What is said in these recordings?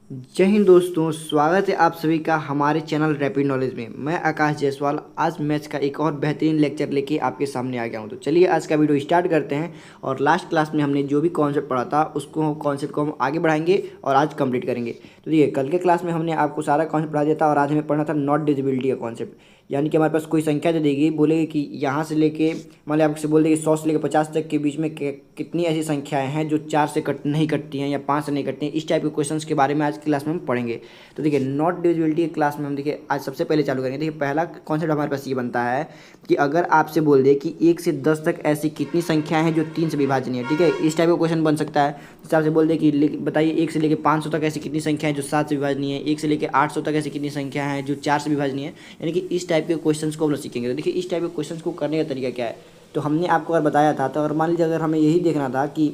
जय हिंद दोस्तों, स्वागत है आप सभी का हमारे चैनल रैपिड नॉलेज में। मैं आकाश जायसवाल आज मैथ्स का एक और बेहतरीन लेक्चर लेके आपके सामने आ गया हूं। तो चलिए आज का वीडियो स्टार्ट करते हैं। और लास्ट क्लास में हमने जो भी कॉन्सेप्ट पढ़ा था उसको कॉन्सेप्ट को हम आगे बढ़ाएंगे और आज कंप्लीट करेंगे। तो देखिए, कल के क्लास में हमने आपको सारा कॉन्सेप्ट पढ़ा दिया था और आज हमें पढ़ना था नॉट डिविजिबिलिटी का कॉन्सेप्ट। यानी कि हमारे पास कोई संख्या दे देगी, बोलेगी कि यहाँ से लेके मान लिया आपसे बोल देगी 100 से लेकर 50 तक के बीच में कितनी ऐसी संख्याएं हैं जो 4 से नहीं कटती हैं या 5 से नहीं कटती हैं। इस टाइप के क्वेश्चंस के बारे में आज की क्लास में हम पढ़ेंगे। तो देखिए, नॉट डिविजिबिलिटी की क्लास में हम देखिए आज सबसे पहले चालू करेंगे। देखिए, पहला कॉन्सेप्ट हमारे पास ये बनता है कि अगर आपसे बोल दे कि 1 से 10 तक ऐसी कितनी संख्याएं हैं जो 3 से विभाजनीय है। ठीक है, इस टाइप का क्वेश्चन बन सकता है। जैसे आपसे बोल दे कि बताइए 1 से लेकर 500 तक ऐसी कितनी संख्या है जो 7 से विभाजनीय है, 1 से लेकर 800 तक ऐसी कितनी संख्या है जो 4 से विभाजनीय है। यानी कि इस टाइप के क्वेश्चंस को हम लोग सीखेंगे। तो देखिए, इस टाइप के क्वेश्चंस को करने का तरीका क्या है, तो हमने आपको अगर बताया था। तो अगर मान लीजिए अगर हमें यही देखना था कि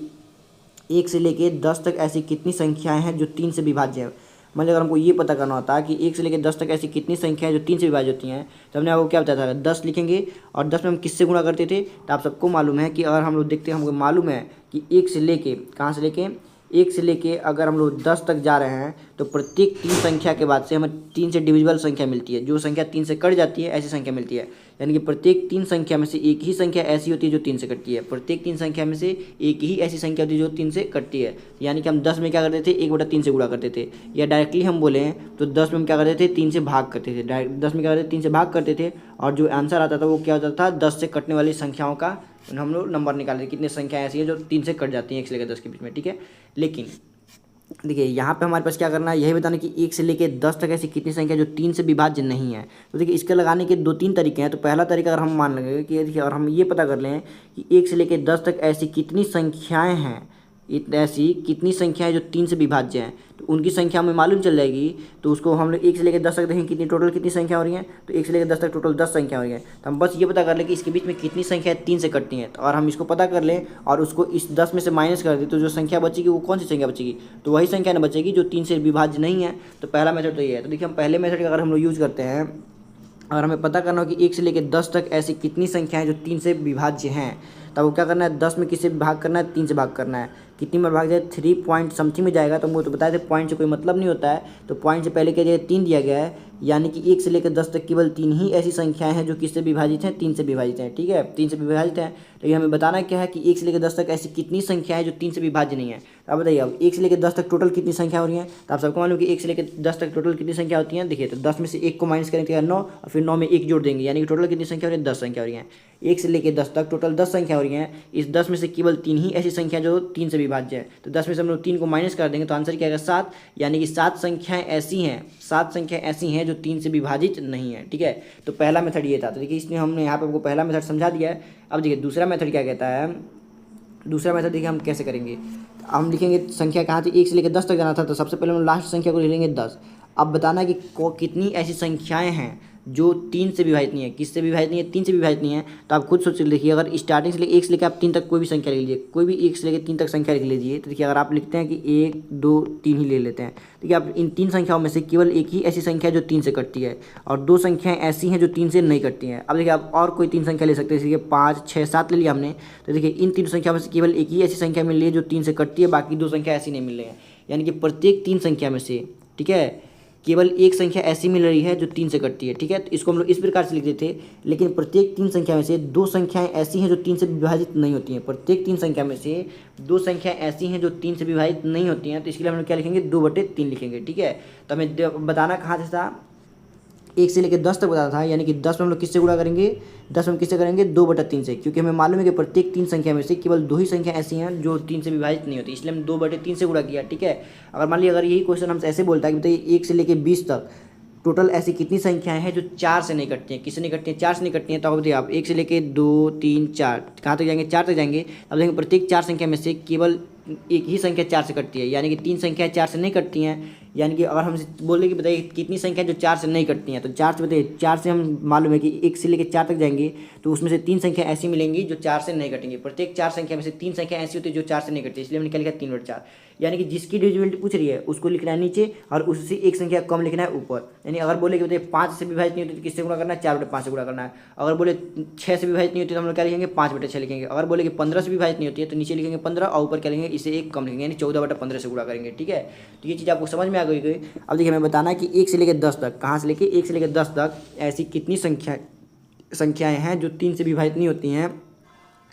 1 से लेके 10 तक ऐसी कितनी संख्याएं हैं जो 3 से विभाज्य है। मान लीजिए अगर हमको ये पता करना होता कि 1 से लेकर 10 तक ऐसी कितनी संख्याएं जो 3 से विभाज्य होती हैं, तो हमने आपको क्या बताया था, 10 लिखेंगे। और 10 में हम किससे गुणा करते थे, तो आप सबको मालूम है कि अगर हम लोग देखते हैं, हमको मालूम है कि 1 से लेके कहाँ से लेके 1 से लेके अगर हम लोग 10 तक जा रहे हैं तो प्रत्येक 3 संख्या के बाद से हमें 3 से डिविजिबल संख्या मिलती है। जो संख्या 3 से कट जाती है ऐसी संख्या मिलती है। यानी कि प्रत्येक 3 संख्या में से एक ही संख्या ऐसी होती है जो 3 से कटती है। प्रत्येक 3 संख्या में से एक ही ऐसी संख्या होती है जो 3 से कटती है। यानी कि हम 10 में क्या करते थे, 1/3 से गुणा करते थे। या डायरेक्टली हम बोलें तो 10 में हम क्या करते थे, 3 से भाग करते थे। डायरेक्ट 10 में क्या करते थे, 3 से भाग करते थे। और जो आंसर आता था वो क्या होता था, 10 से कटने वाली संख्याओं का हम लोग नंबर निकालते थे। कितनी संख्या ऐसी है जो 3 से कट जाती हैं 1 से लेकर 10 के बीच में। ठीक है, लेकिन देखिए यहाँ पे हमारे पास क्या करना है, यही बताना कि 1 से लेकर 10 तक ऐसी कितनी संख्या जो 3 से विभाज्य नहीं है। तो देखिए, इसके लगाने के 2-3 तरीके हैं। तो पहला तरीका अगर हम मान लेंगे कि देखिए, और हम ये पता कर लें कि 1 से लेकर 10 तक ऐसी कितनी संख्याएं हैं, ऐसी कितनी संख्याएं जो 3 से विभाज्य हैं, तो उनकी संख्या हमें मालूम चल जाएगी। तो उसको हम लोग 1 से लेकर 10 तक देखेंगे कितनी टोटल कितनी संख्या हो रही है। तो 1 से लेकर 10 तक टोटल 10 संख्या हो रही है। तो हम बस ये पता कर लें कि इसके बीच में कितनी संख्या 3 से कटती हैं। तो और हम इसको पता कर लें और उसको इस 10 में से माइनस कर दें, तो जो संख्या बचेगी वो कौन सी संख्या बचेगी, तो वही संख्या न बचेगी जो 3 से विभाज्य नहीं है। तो पहला मेथड तो ये है। तो देखिए, हम पहले मेथड का अगर हम लोग यूज़ करते हैं, अगर हमें पता करना हो कि 1 से लेकर 10 तक ऐसी कितनी संख्याएं जो 3 से विभाज्य हैं, तब वो क्या करना है, 10 में किससे भाग करना है, 3 से भाग करना है। कितनी में भाग जाए, 3 पॉइंट समथिंग में जाएगा। तो हम तो बताए थे पॉइंट से कोई मतलब नहीं होता है। तो पॉइंट से पहले क्या दिया, 3 दिया गया है। यानी कि 1 से लेकर 10 तक केवल 3 ही ऐसी संख्याएं हैं जो किससे विभाजित हैं, 3 से विभाजित हैं। ठीक है, 3 से विभाजित हैं। लेकिन हमें बताना क्या है कि 1 से लेकर 10 तक ऐसी कितनी संख्या है जो 3 से विभाज्य नहीं है। अब बताइए, अब 1 से लेकर 10 तक टोटल कितनी संख्या हो रही है। तो आप सबको मालूम कि 1 से लेकर 10 तक टोटल कितनी संख्या होती है। देखिए, तो 10 में से 1 को माइनस करेंगे 9, और फिर 9 में 1 जोड़ देंगे। यानी कि टोटल कितनी संख्या हो रही है, 10 संख्या हो रही है। 1 से लेकर 10 तक टोटल 10 संख्या हो रही है। इस 10 में से केवल 3 ही ऐसी संख्या जो 3 से विभाज्य है। तो 10 में से हम लोग 3 को माइनस कर देंगे तो आंसर क्या आएगा, 7। यानी कि 7 संख्याएं ऐसी हैं, 7 संख्या ऐसी हैं जो 3 से विभाजित नहीं है। ठीक है, तो पहला मेथड ये था। तो देखिए, इसमें हमने यहाँ पे आपको पहला मेथड समझा दिया है। अब देखिए दूसरा मेथड क्या कहता है। दूसरा मेथड देखिए हम कैसे करेंगे। हम लिखेंगे संख्या कहाँ थी, 1 से लेकर 10 तक जाना था। तो सबसे पहले हम लास्ट संख्या को लिख लेंगे 10। अब बताना कि कितनी ऐसी संख्याएं हैं जो 3 से विभाजित नहीं है। किससे विभाजित नहीं है, 3 से विभाजित नहीं है। तो आप खुद सोच लिखिए, अगर स्टार्टिंग से लेकर 1 से लेकर आप 3 तक कोई भी संख्या लिख लीजिए, कोई भी 1 से लेकर 3 तक संख्या लिख लीजिए। तो देखिए, अगर आप लिखते हैं कि 1 2 3 ही ले लेते हैं, देखिए आप इन 3 संख्याओं में से केवल एक ही ऐसी संख्या जो 3 से कटती है, और 2 संख्याएं ऐसी हैं जो 3 से नहीं कटती हैं। अब देखिए, आप और कोई 3 संख्या ले सकते हैं, जैसे 5 6 7 ले लिया हमने। तो देखिए, इन 3 संख्याओं में से केवल एक ही ऐसी संख्या मिल रही है जो 3 से कटती है, बाकी 2 संख्या ऐसी नहीं मिल रही है। यानी कि प्रत्येक 3 संख्या में से, ठीक है, केवल एक संख्या ऐसी मिल रही है जो 3 से कटती है। ठीक है, तो इसको हम लोग इस प्रकार से लिख देते थे। लेकिन प्रत्येक 3 संख्या में से 2 संख्याएं ऐसी हैं जो 3 से विभाजित नहीं होती हैं। प्रत्येक 3 संख्या में से 2 संख्या ऐसी हैं जो 3 से विभाजित नहीं होती हैं। तो इसके लिए हम लोग क्या लिखेंगे, 2/3 लिखेंगे। ठीक है, तो हमें बताना कहाँ से था, 1 से लेकर 10 तक बताना था। यानी कि 10 में हम लोग किससे गुणा करेंगे, 10 में हम किससे करेंगे, 2/3 से। क्योंकि हमें मालूम है कि प्रत्येक 3 संख्या में से केवल 2 ही संख्या ऐसी हैं जो 3 से विभाजित नहीं होती, इसलिए हम 2/3 से गुणा किया। ठीक है, अगर मान लीजिए अगर यही क्वेश्चन हमसे ऐसे बोलता है कि बताइए 1 से लेकर 20 तक टोटल ऐसी कितनी संख्याएं हैं जो 4 से नहीं कटती हैं। किससे नहीं कटती हैं, 4 से नहीं कटती हैं। तो बताइए आप 1 से लेकर 2 3 4 कहाँ तक जाएंगे, 4 तक जाएंगे। अब देखेंगे प्रत्येक 4 संख्या में से केवल एक ही संख्या 4 से कटती है। यानी कि 3 संख्या 4 से नहीं कटती हैं। यानी कि अगर हम बोले कि बताइए कितनी संख्या जो 4 से नहीं कटती हैं, तो 4 से बताइए, 4 से हम मालूम है कि 1 से लेकर 4 तक जाएंगे तो उसमें से 3 संख्या ऐसी मिलेंगी जो 4 से नहीं कटेंगी। प्रत्येक 4 संख्या में से 3 संख्या ऐसी होती है जो 4 से नहीं कटती, इसलिए हमने क्या लिखा, 3/4। यानी कि जिसकी डिविजिबिलिटी पूछ रही है उसको लिखना है नीचे और उससे एक संख्या कम लिखना है ऊपर। यानी अगर बोले कि बताइए 5 से विभाजित नहीं होती तो किससे गुणा करना है, 4/5 से गुणा करना है। अगर बोले 6 से विभाजित नहीं होती तो हम लोग क्या लिखेंगे, 5/6 लिखेंगे। अगर बोले कि 15 से विभाजित नहीं होती है तो नीचे लिखेंगे 15 और ऊपर क्या लिखेंगे, इसे 1 कम लिखेंगे, यानी 14/15 से गुणा करेंगे। ठीक है, तो ये चीज़ आपको समझ में आ गई। अब देखिए हमें बताना है कि 1 से लेकर 10 तक, कहाँ से लेके 1 से लेकर 10 तक ऐसी कितनी संख्याएँ हैं जो 3 से विभाजित नहीं होती हैं,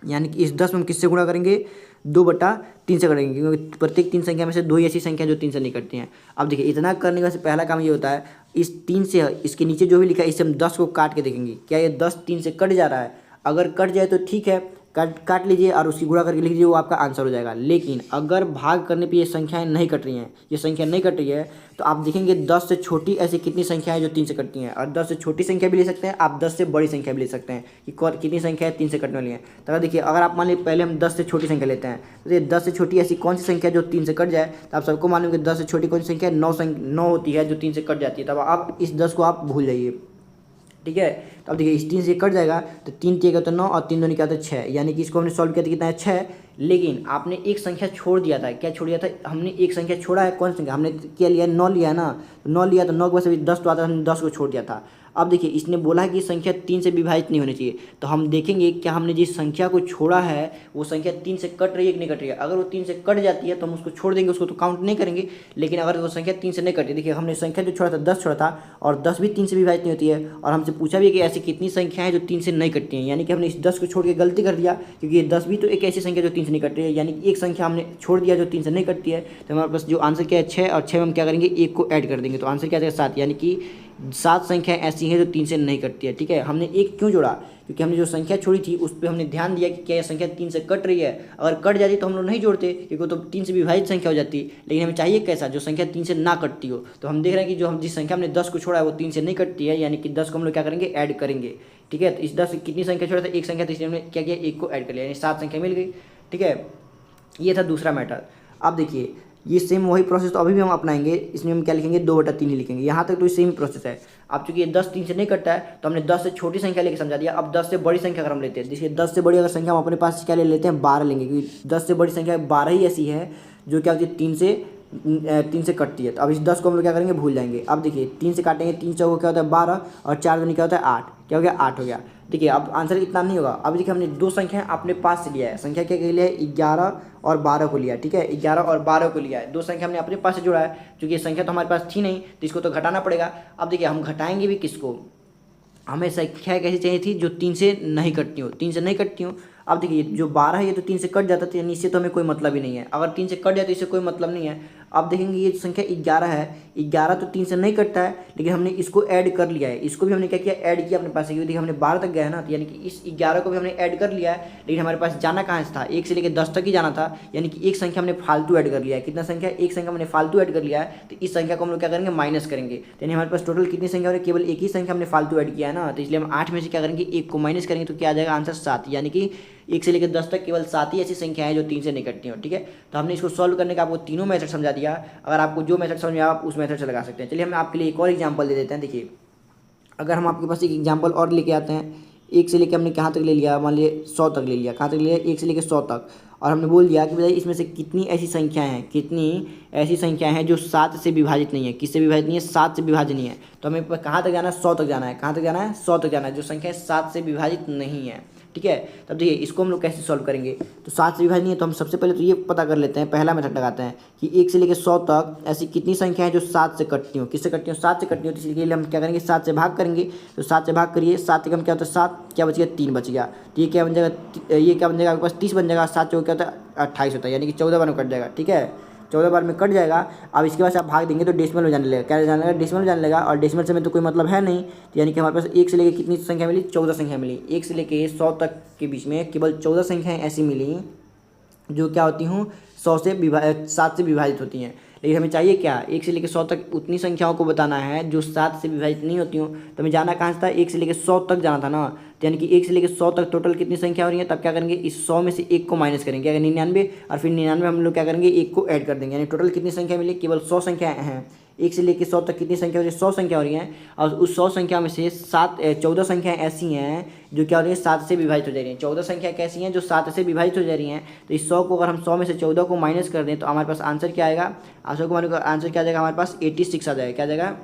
यानी कि इस 10 में हम किससे गुणा करेंगे, 2/3 से करेंगे, क्योंकि प्रत्येक 3 संख्या में से 2 ही ऐसी संख्या जो 3 से नहीं कटती हैं। अब देखिए इतना करने के बाद पहला काम ये होता है, इस 3 से इसके नीचे जो भी लिखा है इससे हम 10 को काट के देखेंगे, क्या ये 10 3 से कट जा रहा है। अगर कट जाए तो ठीक है, काट लीजिए और उसकी गुणा करके लिख लीजिए, वो आपका आंसर हो जाएगा। लेकिन अगर भाग करने पे ये संख्याएं नहीं कट रही हैं, ये संख्या नहीं कट रही है, तो आप देखेंगे 10 से छोटी ऐसी कितनी संख्या है जो 3 से कटती हैं। और 10 से छोटी संख्या भी ले सकते हैं आप, 10 से बड़ी संख्या भी ले सकते हैं कि कितनी संख्या है 3 से कटने वाली है। तो देखिए अगर आप मान लीजिए पहले हम 10 से छोटी संख्या लेते हैं, तो 10 से छोटी ऐसी कौन सी संख्या जो 3 से कट जाए, तो आप सबको मालूम है कि 10 से छोटी कौन सी संख्या 9 होती है जो 3 से कट जाती है। तब आप इस 10 को आप भूल जाइए। ठीक है, तो अब देखिए इस 3 से कट जाएगा तो 3 3 तो 9 और 3 2 क्या होता है 6, यानी कि इसको हमने सॉल्व किया था कितना है 6। लेकिन आपने एक संख्या छोड़ दिया था, क्या छोड़ दिया था, हमने एक संख्या छोड़ा है, कौन संख्या हमने क्या लिया है 9 लिया है ना, तो 9 लिया तो 9 के बाद 10 तो आता है, हमने 10 को छोड़ दिया था। अब देखिए इसने बोला है कि संख्या 3 से विभाजित नहीं होनी चाहिए, तो हम देखेंगे क्या हमने जिस संख्या को छोड़ा है वो संख्या 3 से कट रही है कि नहीं कट रही है। अगर वो 3 से कट जाती है तो हम उसको छोड़ देंगे, उसको तो काउंट नहीं करेंगे। लेकिन अगर वो संख्या 3 से नहीं कटी, देखिए हमने संख्या जो छोड़ा था 10 छोड़ा था, और 10 भी 3 से विभाजित नहीं होती है। और हमसे पूछा भी कि ऐसी कितनी संख्या है जो 3 से नहीं कटती हैं, यानी कि हमने इस 10 को छोड़ के गलती कर दिया, क्योंकि ये 10 भी तो एक ऐसी संख्या जो 3 से नहीं कटती है, यानी कि एक संख्या हमने छोड़ दिया जो 3 से नहीं कटती है। तो हमारे पास जो आंसर क्या है 6, और 6 में हम क्या करेंगे 1 को ऐड कर देंगे, तो आंसर क्या आ जाएगा 7, यानी कि 7 संख्याएं ऐसी हैं जो 3 से नहीं कटती है। ठीक है, हमने 1 क्यों जोड़ा, क्योंकि हमने जो संख्या छोड़ी थी उस पर हमने ध्यान दिया कि क्या यह संख्या 3 से कट रही है। अगर कट जाती तो हम लोग नहीं जोड़ते, क्योंकि वो तो 3 से विभाजित संख्या हो जाती। लेकिन हमें चाहिए कैसा, जो संख्या 3 से ना कटती हो। तो हम देख रहे हैं कि जो हम जिस संख्या हमने 10 को छोड़ा है वो 3 से नहीं कटती है, यानी कि 10 को हम लोग क्या करेंगे ऐड करेंगे। ठीक है, तो इस 10 से कितनी संख्या छोड़ा था, एक संख्या, तो इसलिए हमने क्या किया 1 को ऐड कर लिया, यानी 7 संख्या मिल गई। ठीक है, ये था दूसरा मैटर। अब देखिए ये सेम वही प्रोसेस तो अभी भी हम अपनाएंगे, इसमें हम क्या लिखेंगे 2/3 ही लिखेंगे। यहाँ तक तो सेम प्रोसेस है। अब चूंकि ये 10 3 से नहीं कटता है तो हमने 10 से छोटी संख्या लेके समझा दिया। अब 10 से बड़ी संख्या अगर हम लेते हैं, देखिए 10 से बड़ी अगर संख्या हम अपने पास क्या ले लेते हैं 12 लेंगे, क्योंकि 10 से बड़ी संख्या 12 ही ऐसी है जो क्या होती है 3 से कटती है। तो अब इस 10 को हम लोग क्या करेंगे भूल जाएंगे। अब देखिए 3 से काटेंगे, 3 चौको क्या होता है 12, और 4 दूनी क्या होता है 8, क्या हो गया 8 हो गया। देखिए अब आंसर इतना नहीं होगा। अब देखिए हमने 2 संख्या अपने पास से लिया है, संख्या क्या लिया है 11 और 12 को लिया। ठीक है, 11 और 12 को लिया है, 2 संख्या हमने अपने पास से जोड़ा है। क्योंकि ये संख्या तो हमारे पास थी नहीं, तो इसको तो घटाना पड़ेगा। अब देखिए हम घटाएंगे भी किसको, हमें संख्या कैसी चाहिए थी जो 3 से नहीं कटती हो, 3 से नहीं कटती हो। अब देखिए जो 12 है ये तो 3 से कट जाता था, यानी इससे तो हमें कोई मतलब ही नहीं है। अगर 3 से कट जाए तो इससे कोई मतलब नहीं है। अब देखेंगे ये संख्या 11 है, 11 तो 3 से नहीं कटता है, लेकिन हमने इसको ऐड कर लिया है। इसको भी हमने क्या किया ऐड किया अपने पास से, क्योंकि हमने 12 तक गया है ना, तो यानी कि इस 11 को भी हमने ऐड कर लिया है। लेकिन हमारे पास जाना कहाँ से था, 1 से लेकर 10 तक ही जाना था, यानी कि एक संख्या हमने फालतू ऐड कर लिया है। कितना संख्या, एक संख्या हमने फालतू ऐड कर लिया है। तो इस संख्या को हम लोग क्या करेंगे माइनस करेंगे, यानी हमारे पास टोटल कितनी संख्या हो रही है, केवल एक ही संख्या हमने फालतू ऐड किया है ना, तो इसलिए हम 8 में से क्या करेंगे 1 को माइनस करेंगे, तो क्या आ जाएगा आंसर 7, यानी कि 1 से लेकर 10 तक केवल 7 ही ऐसी संख्या है जो 3 से नहीं कटती हो। ठीक है, तो हमने इसको सॉल्व करने का आपको तीनों मेथड समझा दिया। अगर आपको जो मेथड समझ में आया आप उस मेथड से लगा सकते हैं। चलिए हम आपके लिए एक और एग्जांपल दे देते हैं। देखिए अगर हम आपके पास एक एग्जांपल और लेके आते हैं, 1 से लेकर हमने कहाँ तक ले लिया, मान लीजिए 100 तक ले लिया, कहाँ तक ले लिया 1 से लेकर 100 तक, और हमने बोल दिया कि भाई इसमें से कितनी ऐसी संख्याएं हैं, कितनी ऐसी संख्याएं हैं जो 7 से विभाजित नहीं है। किससे विभाजित नहीं है, 7 से विभाजित नहीं है। तो हमें कहाँ तक जाना है 100 तक जाना है, कहाँ तक जाना है 100 तक जाना है, जो संख्या 7 से विभाजित नहीं है। ठीक है, तब देखिए इसको हम लोग कैसे सॉल्व करेंगे, तो 7 से विभाजित नहीं है, तो हम सबसे पहले तो ये पता कर लेते हैं, पहला मेथड लगाते हैं कि 1 से लेकर 100 तक ऐसी कितनी संख्या है जो 7 से कटती हो। किससे कटती हो, 7 से कटती हो। तो इसलिए हम क्या करेंगे 7 से भाग करेंगे, तो 7 से भाग करिए, 7 का क्या होता है 7, क्या बच गया 3 बच गया। तो ये क्या बन जाएगा, ये क्या बन जाएगा आपके पास 30 बन जाएगा, 7 चौको क्या होता है 28 होता है, यानी कि 14 बार में कट जाएगा। ठीक है, 14 बार में कट जाएगा। अब इसके बाद से आप भाग देंगे तो डेसिमल में जाने लगेगा, क्या जाने लगेगा डेसिमल में जाने लगेगा, और डेसिमल से में तो कोई मतलब है नहीं। तो यानी कि हमारे पास 1 से लेकर कितनी संख्या मिली, 14 संख्या मिली। 1 से लेकर 100 तक के बीच में केवल 14 संख्याएँ ऐसी मिली जो क्या होती हूँ 7 से विभाजित होती हैं। लेकिन हमें चाहिए क्या, 1 से लेकर 100 तक उतनी संख्याओं को बताना है जो 7 से विभाजित नहीं होती हूँ। तो हमें जाना कहाँ से था, 1 से लेकर 100 तक जाना था ना, तो यानी कि 1 से लेकर 100 तक टोटल कितनी संख्या हो रही है। तब क्या करेंगे इस 100 में से 1 को माइनस करेंगे, अगर 99, और फिर 99 हम लोग क्या करेंगे 1 को ऐड कर देंगे, यानी टोटल कितनी संख्या मिली, केवल 100 संख्या हैं। 1 से लेकर 100 तक कितनी संख्या हो रही है, 100 संख्या हो रही हैं, और उस 100 संख्या में से 14 संख्याएँ ऐसी हैं जो क्या हो रही है 7 से विभाजित हो जा रही हैं। 14 संख्या कैसी हैं जो 7 से विभाजित हो जा रही हैं। तो इस 100 को अगर हम 100 में से 14 को माइनस कर दें तो हमारे पास आंसर क्या आएगा, आंसर क्या आ जाएगा हमारे पास 86 आ जाएगा। क्या आ जाएगा,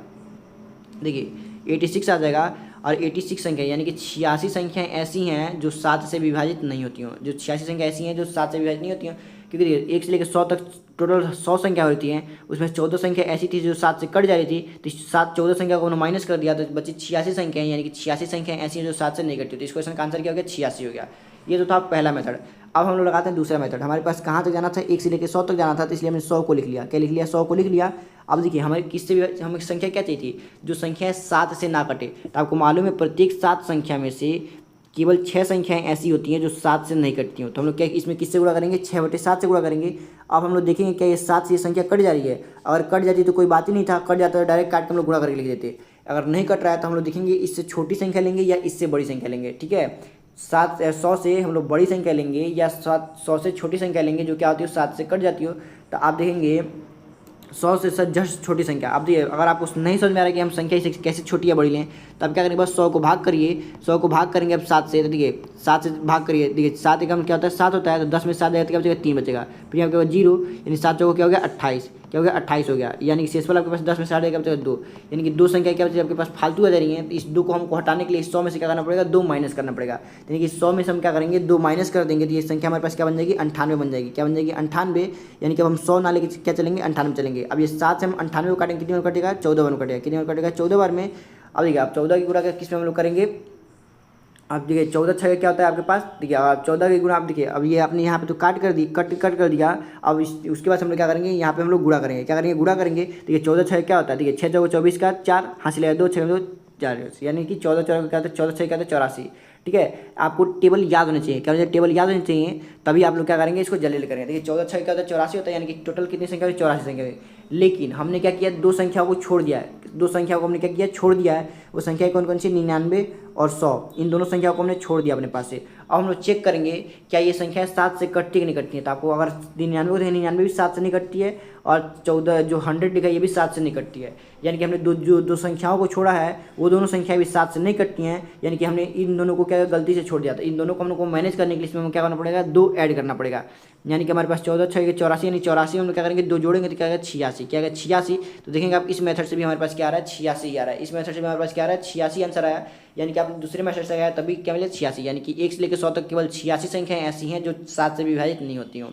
देखिए 86 आ जाएगा। और 86 संख्या यानी कि 86 संख्याएँ ऐसी हैं जो 7 से विभाजित नहीं होती हों, जो 86 संख्या ऐसी हैं जो 7 से विभाजित नहीं होती हों। क्योंकि देखिए 1 से लेकर 100 तक टोटल 100 संख्या होती हैं, उसमें 14 संख्या ऐसी थी जो 7 से कट जा रही थी, तो 14 संख्या को उन्होंने माइनस कर दिया तो बची 86 संख्या है, यानी कि 86 संख्या ऐसी हैं जो 7 से नहीं कटती। तो इस क्वेश्चन का आंसर क्या हो गया, 86 हो गया। ये तो था पहला मेथड। अब हम लोग लगाते हैं दूसरा मेथड। हमारे पास कहाँ तक जाना था, 1 से लेकर 100 तक जाना था, तो इसलिए हमने 100 को लिख लिया। क्या लिख लिया, 100 को लिख लिया। अब देखिए हमें किससे भी हमें संख्या क्या चाहिए थी, जो संख्या 7 से ना कटे। तो आपको मालूम है प्रत्येक 7 संख्या में से केवल 6 संख्याएं ऐसी होती हैं जो 7 से नहीं कटती हो। तो हम लोग क्या इसमें किससे गुणा करेंगे, 6/7 से गुणा करेंगे। अब हम लोग देखेंगे क्या ये 7 से ये संख्या कट जा रही है। अगर कट जाती तो कोई बात ही नहीं था, कट जाता तो डायरेक्ट काट के हम लोग गुणा करके लिख देते। अगर नहीं कट रहा है तो हम लोग देखेंगे इससे छोटी संख्या लेंगे या इससे बड़ी संख्या लेंगे। ठीक है, 100 से हम लोग बड़ी संख्या लेंगे या 100 से छोटी संख्या लेंगे जो क्या होती है 7 से कट जाती हो। तो आप देखेंगे 100 से जस्ट छोटी संख्या। अब देखिए अगर आपको नहीं समझ में आ रहा है कि हम संख्या इसे कैसे छोटी या बड़ी लें, तो आप क्या करेंगे, बस 100 को भाग करिए। 100 को भाग करेंगे अब 7 से, तो देखिए 7 से भाग करिए। देखिए 7 एकम क्या होता है, 7 होता है, तो 10 में 7 जाएगा तो क्या बचेगा, 3 बचेगा। फिर आपके पास 0, यानी 7 चौको क्या हो गया 28, क्या हो गया 28 हो गया। यानी कि शेषफल आपके पास 10 में 7 जाएगा बचेगा 2, यानी कि 2 संख्या क्या बचेगी आपके पास फालतू आ जा रही है। तो इस 2 को हमको हटाने के लिए 100 में से क्या करना पड़ेगा, 2 माइनस करना पड़ेगा। यानी कि 100 में से हम क्या करेंगे, 2 माइनस कर देंगे, तो ये संख्या हमारे पास क्या बन जाएगी, 98 बन जाएगी। क्या बन जाएगी, 98। यानी कि अब हम 100 ना लेके क्या चलेंगे, 98 चलेंगे। अब ये 7 से हम 98 को काटेंगे, कितनी बार कटेगा, 14 बार कटेगा। कितनी बार कटेगा, 14 बार में। अब देखिए आप 14 की गुणा किस में हम लोग करेंगे। अब देखिए 14 छः क्या होता है आपके पास, देखिए आप 14 की गुणा, आप देखिए अब ये आपने यहाँ पे तो काट कर दिया। अब उसके बाद हम लोग क्या करेंगे, यहाँ पे हम लोग गुणा करेंगे। क्या करेंगे, गुणा करेंगे। देखिए 14 छः क्या होता है, देखिए 6 चौको 24 का 4 हासिल है 2 6 2 4, यानी कि 14 क्या होता है, 14 6 क्या होता है 84। ठीक है, आपको टेबल याद होने चाहिए। क्या होता टेबल याद होनी चाहिए, तभी आप लोग क्या करेंगे, इसको जल्दी करेंगे। देखिए 14 छः क्या होता है 84 होता है, यानी कि टोटल कितनी संख्या, 84 संख्या है। लेकिन हमने क्या किया, 2 संख्याओं को छोड़ दिया है। 2 संख्याओं को हमने क्या किया, छोड़ दिया है। वो संख्या कौन कौन सी, 99 और 100, इन दोनों संख्याओं को हमने छोड़ दिया अपने पास से। अब हम लोग चेक करेंगे क्या ये संख्या 7 से कटती है कि नहीं कटती है। तो आपको अगर 99 को 99 भी 7 से नहीं कटती है, और 14 जो 100 लिखा है ये भी 7 से नहीं कटती है। यानी कि हमने दो संख्याओं को छोड़ा है, वो दोनों संख्याएं भी 7 से नहीं कटती हैं। यानी कि हमने इन दोनों को क्या गलती से छोड़ दिया। तो इन दोनों को हम लोग को मैनेज करने के लिए इसमें क्या करना पड़ेगा, 2 ऐड करना पड़ेगा। यानी कि हमारे पास 14 6 84, यानी 84 हम लोग क्या करेंगे, 2 जोड़ेंगे तो क्या आएगा 86। क्या आएगा 86। तो देखेंगे आप इस मेथड से भी हमारे पास क्या आ रहा है, 86 आ रहा है। इस मेथड से भी हमारे पास क्या आ रहा है, 86 आंसर आया। यानी कि आप दूसरे मेथड से आया तभी क्या मिले 86। यानी कि 1 से लेकर 100 तक केवल 86 संख्याएं ऐसी हैं जो 7 से विभाजित नहीं होती हों।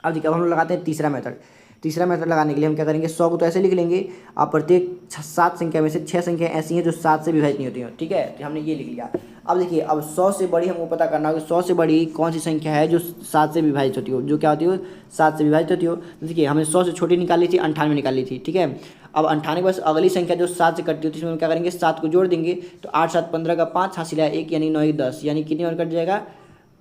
अब देखिए अब हम लोग लगाते हैं तीसरा मेथड। तीसरा मेथड लगाने के लिए हम क्या करेंगे, 100 को तो ऐसे लिख लेंगे। आप प्रत्येक 7 संख्या में से 6 संख्या ऐसी हैं जो 7 से विभाजित नहीं होती हैं। ठीक है, तो हमने ये लिख लिया। अब देखिए अब 100 से बड़ी हमको पता करना होगा, 100 से बड़ी कौन सी संख्या है जो 7 से विभाजित होती हो, जो क्या होती हो 7 से विभाजित होती हो। तो देखिए हमने 100 से छोटी निकाली थी, 98 निकाली थी। ठीक है, अब 98 के बाद अगली संख्या जो 7 से कटती होती है, इसमें हम क्या करेंगे, 7 को जोड़ देंगे। तो 8 7 15 का 5 हासिल है 1, यानी 9 1 10, यानी कितनी बार कट जाएगा,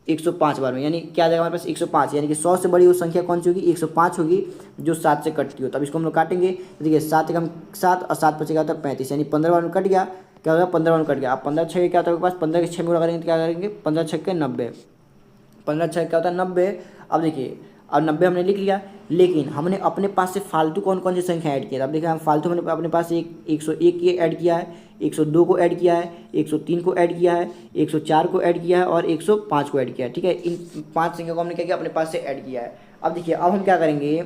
105 बार में। यानी क्या आ जाएगा हमारे पास 105। यानी कि 100 से बड़ी वो संख्या कौन सी होगी, 105 होगी, जो 7 से कटती हो। तब इसको हम लोग काटेंगे। देखिए 7 एकम 7 और 7 बचेगा तो 35, यानी 15 बार में कट गया। क्या होगा, 15 बार में कट गया। अब 15 छः क्या होता है आपके पास, 15 के 6 में गुणा करेंगे तो क्या करेंगे, 15 छक्के 90। 15 छः क्या होता है 90। अब देखिए अब 90 हमने लिख लिया, लेकिन हमने अपने पास से फालतू कौन कौन सी संख्या ऐड किया। अब देखिए हम फालतू हमने अपने पास 101 ये ऐड किया है, 102 को ऐड किया है, 103 को ऐड किया है, 104 को ऐड किया है और 105 को ऐड किया है। ठीक है, इन 5 संख्या को हमने क्या किया, अपने पास से ऐड किया है। अब देखिए अब हम क्या करेंगे,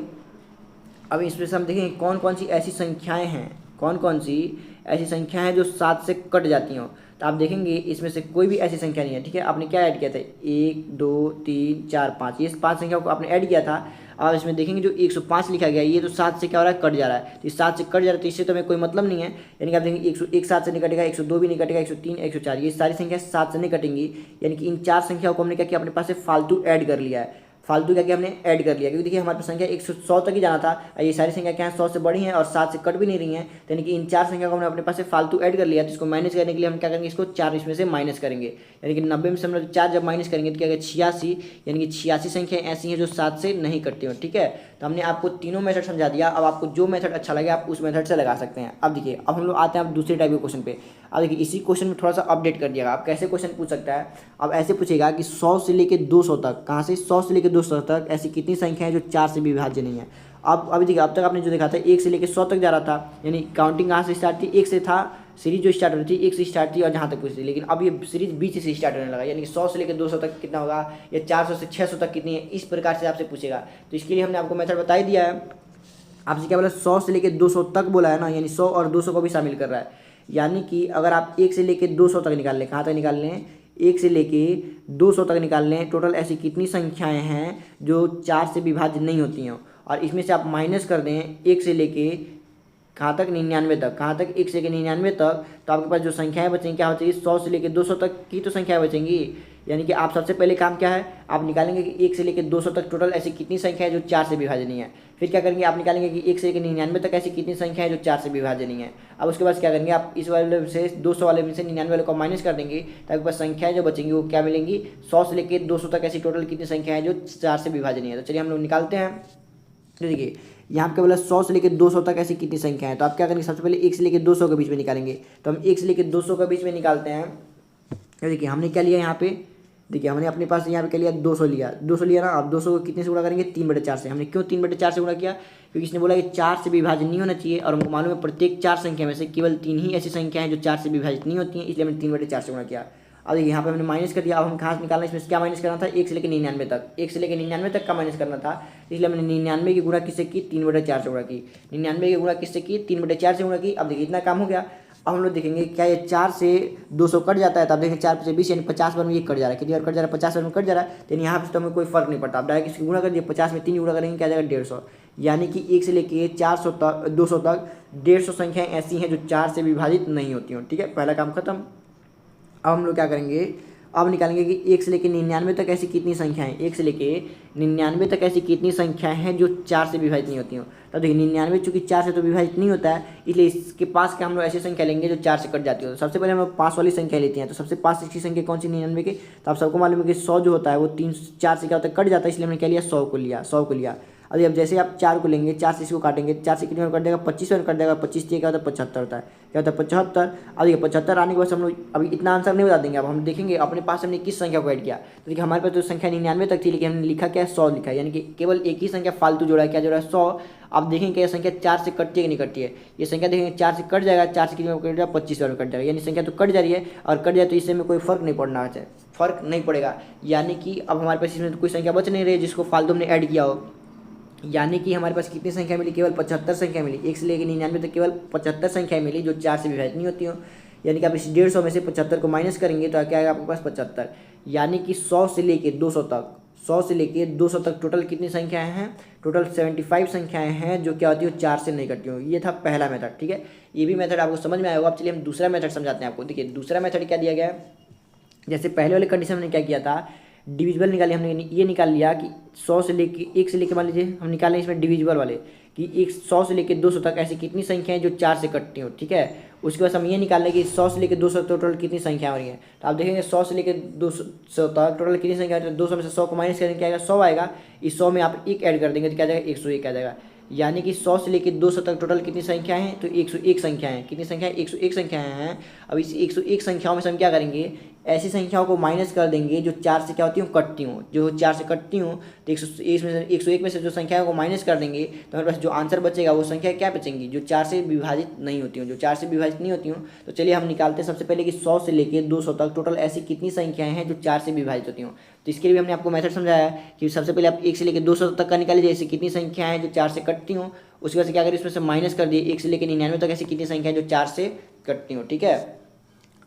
अब इसमें से हम देखेंगे कौन कौन सी ऐसी संख्याएँ हैं, कौन कौन सी ऐसी संख्याएँ हैं जो 7 से कट जाती हों। तो आप देखेंगे इसमें से कोई भी ऐसी संख्या नहीं है। ठीक है, आपने क्या ऐड किया था, 1 2 3 4 5, ये 5 संख्याओं को आपने ऐड किया था। अब इसमें देखेंगे जो 105 लिखा गया है, ये तो 7 से क्या हो रहा है, कट जा रहा है। तो इस 7 से कट जा रहा है, तो इससे तो हमें कोई मतलब नहीं है। यानी कि आप देखेंगे 101 7 से नहीं कटेगा, 102 भी नहीं कटेगा, 103 104, ये सारी संख्या 7 से नहीं कटेंगी। यानी कि इन 4 संख्याओं को हमने क्या किया, अपने पास से फालतू ऐड कर लिया है। फालतू क्या किया हमने, ऐड कर लिया। क्योंकि देखिए हमारे पास संख्या 100 तक ही जाना था, ये सारी संख्या क्या है 100 से बड़ी हैं और 7 से कट भी नहीं रही हैं। तो यानी कि इन 4 संख्या को हमने अपने पास से फालतू ऐड कर लिया। तो इसको माइनस करने के लिए हम क्या करेंगे, इसको 4 इसमें से माइनस करेंगे। यानी कि 90 में से हम लोग 4 जब माइनस करेंगे तो क्या होगा 86। यानी कि 86 संख्या ऐसी हैं जो 7 से नहीं कटती हो। ठीक है, तो हमने आपको तीनों मेथड समझा दिया। अब आपको जो मेथड अच्छा लगे आप उस मेथड से लगा सकते हैं। अब देखिए अब हम लोग आते हैं अब दूसरे टाइप के क्वेश्चन पे। अब देखिए इसी क्वेश्चन में थोड़ा सा अपडेट कर दिएगा। आप कैसे क्वेश्चन पूछ सकता है, अब ऐसे पूछेगा कि 100 से लेकर 200 तक, कहाँ से 100 से लेकर 200 तक ऐसी कितनी संख्या है जो 4 से विभाज्य नहीं है। अब अभी देखिए अब तक आपने जो देखा था 1 से लेकर 100 तक जा रहा था, यानी काउंटिंग कहाँ से स्टार्ट थी, 1 से था। सीरीज जो स्टार्ट हो रही थी 1 से स्टार्ट थी और जहाँ तक पूछती थी, लेकिन अब ये सीरीज 20 से स्टार्ट होने लगा। यानी कि 100 से लेकर 200 तक कितना होगा, या 400 से 600 तक कितनी है, इस प्रकार से आपसे पूछेगा। तो इसके लिए हमने आपको मेथड बता ही दिया है। आपसे क्या बोला, 100 से लेकर 200 तक बोला है ना, यानी 100 और 200 को भी शामिल कर रहा है। यानी कि अगर आप 1 से लेकर 200 तक निकाल लें, कहाँ तक निकाल लें, 1 से लेके 200 तक निकाल लें, टोटल ऐसी कितनी संख्याएं हैं जो 4 से विभाज्य नहीं होती हैं, और इसमें से आप माइनस कर दें 1 से लेके कहाँ तक 99 तक, कहाँ तक 1 से लेके 99 तक, तो आपके पास जो संख्याएं बचेंगी क्या बचेगी 100 से लेके 200 तक की तो संख्याएं बचेंगी। यानी कि आप सबसे पहले काम क्या है, आप निकालेंगे कि 1 से लेके 200 तक टोटल ऐसी कितनी संख्या है जो 4 से विभाजनीय है। फिर क्या करेंगे, आप निकालेंगे कि 1 से लेकर 99 तक ऐसी कितनी संख्या है जो 4 से विभाजनीय है। अब उसके बाद क्या करेंगे, आप इस वाले से 200 वाले में से 99 वाले को माइनस कर देंगे, ताकि बस संख्याएं जो बचेंगी वो क्या मिलेंगी 100 से लेकर 200 तक ऐसी टोटल कितनी संख्या है जो 4 से विभाजनीय है। तो चलिए हम लोग निकालते हैं। तो देखिए यहाँ पे बोला 100 से लेकर 200 तक ऐसी कितनी संख्या है, तो आप क्या करेंगे सबसे पहले 1 से लेकर 200 के बीच में निकालेंगे। तो हम 1 से लेकर 200 के बीच में निकालते हैं। तो देखिए हमने क्या लिया यहाँ पे, देखिए हमने अपने पास यहाँ पे क्या लिया 200 लिया, 200 लिया ना। अब 200 को कितने से गुणा करेंगे 3/4 से। हमने क्यों 3/4 से गुणा किया, क्योंकि इसने बोला कि 4 से विभाजित नहीं होना चाहिए, और हमको मालूम है प्रत्येक 4 संख्या में से केवल 3 ही ऐसी संख्या है जो 4 से विभाजित नहीं होती हैं, इसलिए हमने 3/4 से गुणा किया। अब देखिए यहाँ पे हमने माइनस कर दिया। अब हम कहाँ से निकालना है, इसमें क्या माइनस करना था 1 से लेकर 99 तक, 1 से लेकर 99 तक का माइनस करना था, इसलिए हमने 99 की गुणा किससे की 3/4 से गुणा की, 99 की गुणा किससे की 3/4 से गुणा की। अब देखिए इतना काम हो गया। अब हम लोग देखेंगे क्या ये 4 से 200 कट जाता है, तब देखेंगे 4 से 20 यानी 50 बार में ये कट जा रहा है, कितनी बार कट जा रहा है 50 बार में कट जा रहा है। तो यहाँ पे तो हमें कोई फर्क नहीं पड़ता, आप डायरेक्ट इसकी गुणा कर दिए 50 में 3 गुणा करेंगे क्या जाएगा 150, यानी कि 1 से लेके 400 तक 200 तक 150 संख्याएं ऐसी हैं जो 4 से विभाजित नहीं होती हैं। ठीक है, पहला काम खत्म। अब हम लोग क्या करेंगे, अब निकालेंगे कि 1 से लेकर 99 तक ऐसी कितनी संख्याएं, 1 से लेकर 99 तक ऐसी कितनी संख्याएं हैं जो 4 से विभाजित नहीं होती हो। तब देखिए 99 चूंकि 4 से तो विभाजित नहीं होता है, इसलिए इसके पास क्या हम लोग ऐसी संख्या लेंगे जो 4 से कट जाती हो। तो सबसे पहले हम लोग 5 वाली संख्या लेते हैं। तो सबसे 5 की संख्या कौन सी 99 की, तो आप सबको मालूम है कि 100 जो होता है वो 4 से क्या होता है कट जाता है, इसलिए हमने क्या लिया 100 को लिया। अभी अब जैसे आप 4 को लेंगे, 4 से इसको काटेंगे, 4 से कितने बार कट जाएगा 25 बार कट जाएगा, 25 से क्या होता है 75 होता है, क्या होता है 75। अब देखिए 75 आने के बाद हम लोग अभी इतना आंसर नहीं बता देंगे, अब हम देखेंगे अपने पास हमने किस संख्या को ऐड किया। तो देखिए हमारे पास तो संख्या 99 तक थी, लेकिन हमने लिखा क्या है 100 लिखा है, यानी कि केवल एक ही संख्या फालतू जोड़ा है, क्या जोड़ा है 100। आप देखेंगे क्या संख्या 4 से कटती है कि नहीं कटती है, ये संख्या देखेंगे 4 से कट जाएगा, 4 से कितने बार कट जाएगा 25 बार कट जाएगा, यानी संख्या तो कट जा रही है, और कट जाए तो इससे में कोई फर्क नहीं पड़ना है, फर्क नहीं पड़ेगा। यानी कि अब हमारे पास इसमें कोई संख्या बच नहीं रही है जिसको फालतू हमने ऐड किया हो, यानी कि हमारे पास कितनी संख्या मिली, केवल 75 संख्या मिली। 1 से लेकर 99 तक केवल 75 संख्या मिली जो 4 से विभाजित नहीं होती हो। यानी कि आप इस 150 में से 75 को माइनस करेंगे तो क्या आएगा आपके पास 75, यानी कि 100 से लेकर 200 तक, 100 से लेकर 200 तक टोटल कितनी संख्याएं हैं, टोटल 75 संख्याएं हैं जो क्या होती हो 4 से नहीं कटती हो। ये था पहला मेथड। ठीक है, ये भी मेथड आपको समझ में आया होगा। अब चलिए हम दूसरा मेथड समझाते हैं आपको। देखिए दूसरा मेथड क्या दिया गया है, जैसे पहले वाले कंडीशन में क्या किया था, डिविजिबल निकाले हमने, ये निकाल लिया कि 100 से लेके 1 से लेके मान लीजिए हम निकालें इसमें डिविजिबल वाले कि 100 से लेके 200 तक ऐसी कितनी संख्या है जो 4 से कटती हो। ठीक है, उसके बाद हम ये निकाल लें कि 100 से लेकर 200 टोटल कितनी संख्या हो रही है। तो आप देखेंगे 100 से लेकर 200 तक टोटल कितनी संख्या है, 200 में से 100 को माइनस करेंगे क्या आएगा 100 आएगा। इस 100 में आप 1 ऐड कर देंगे तो क्या जाएगा 101 आ जाएगा। यानी कि 100 से लेकर 200 तक टोटल कितनी संख्या है, तो 101 संख्या है। कितनी संख्या है 101 संख्या हैं। अब इस 101 संख्याओं में से हम क्या करेंगे, ऐसी संख्याओं को माइनस कर देंगे जो 4 से क्या होती हूँ कटती हूँ, जो 4 से कटती हूँ। तो 101 में से जो संख्याओं को माइनस कर देंगे तो हमारे पास जो आंसर बचेगा वो संख्या क्या बचेंगी जो 4 से विभाजित नहीं होती हूँ, जो 4 से विभाजित नहीं होती हूँ। तो चलिए हम निकालते हैं सबसे पहले कि 100 से लेकर 200 तक टोटल ऐसी कितनी संख्याएं हैं जो 4 से विभाजित होती हूँ। तो इसके लिए हमने आपको मेथड समझाया कि सबसे पहले आप 1 से लेकर 200 तक का निकालिए, ऐसी कितनी संख्या है जो 4 से कटती हूँ। उसके बाद से क्या करें, इसमें से माइनस कर दिए 1 से लेकर 99 तक ऐसी कितनी संख्या है जो 4 से कटती हूँ। ठीक है,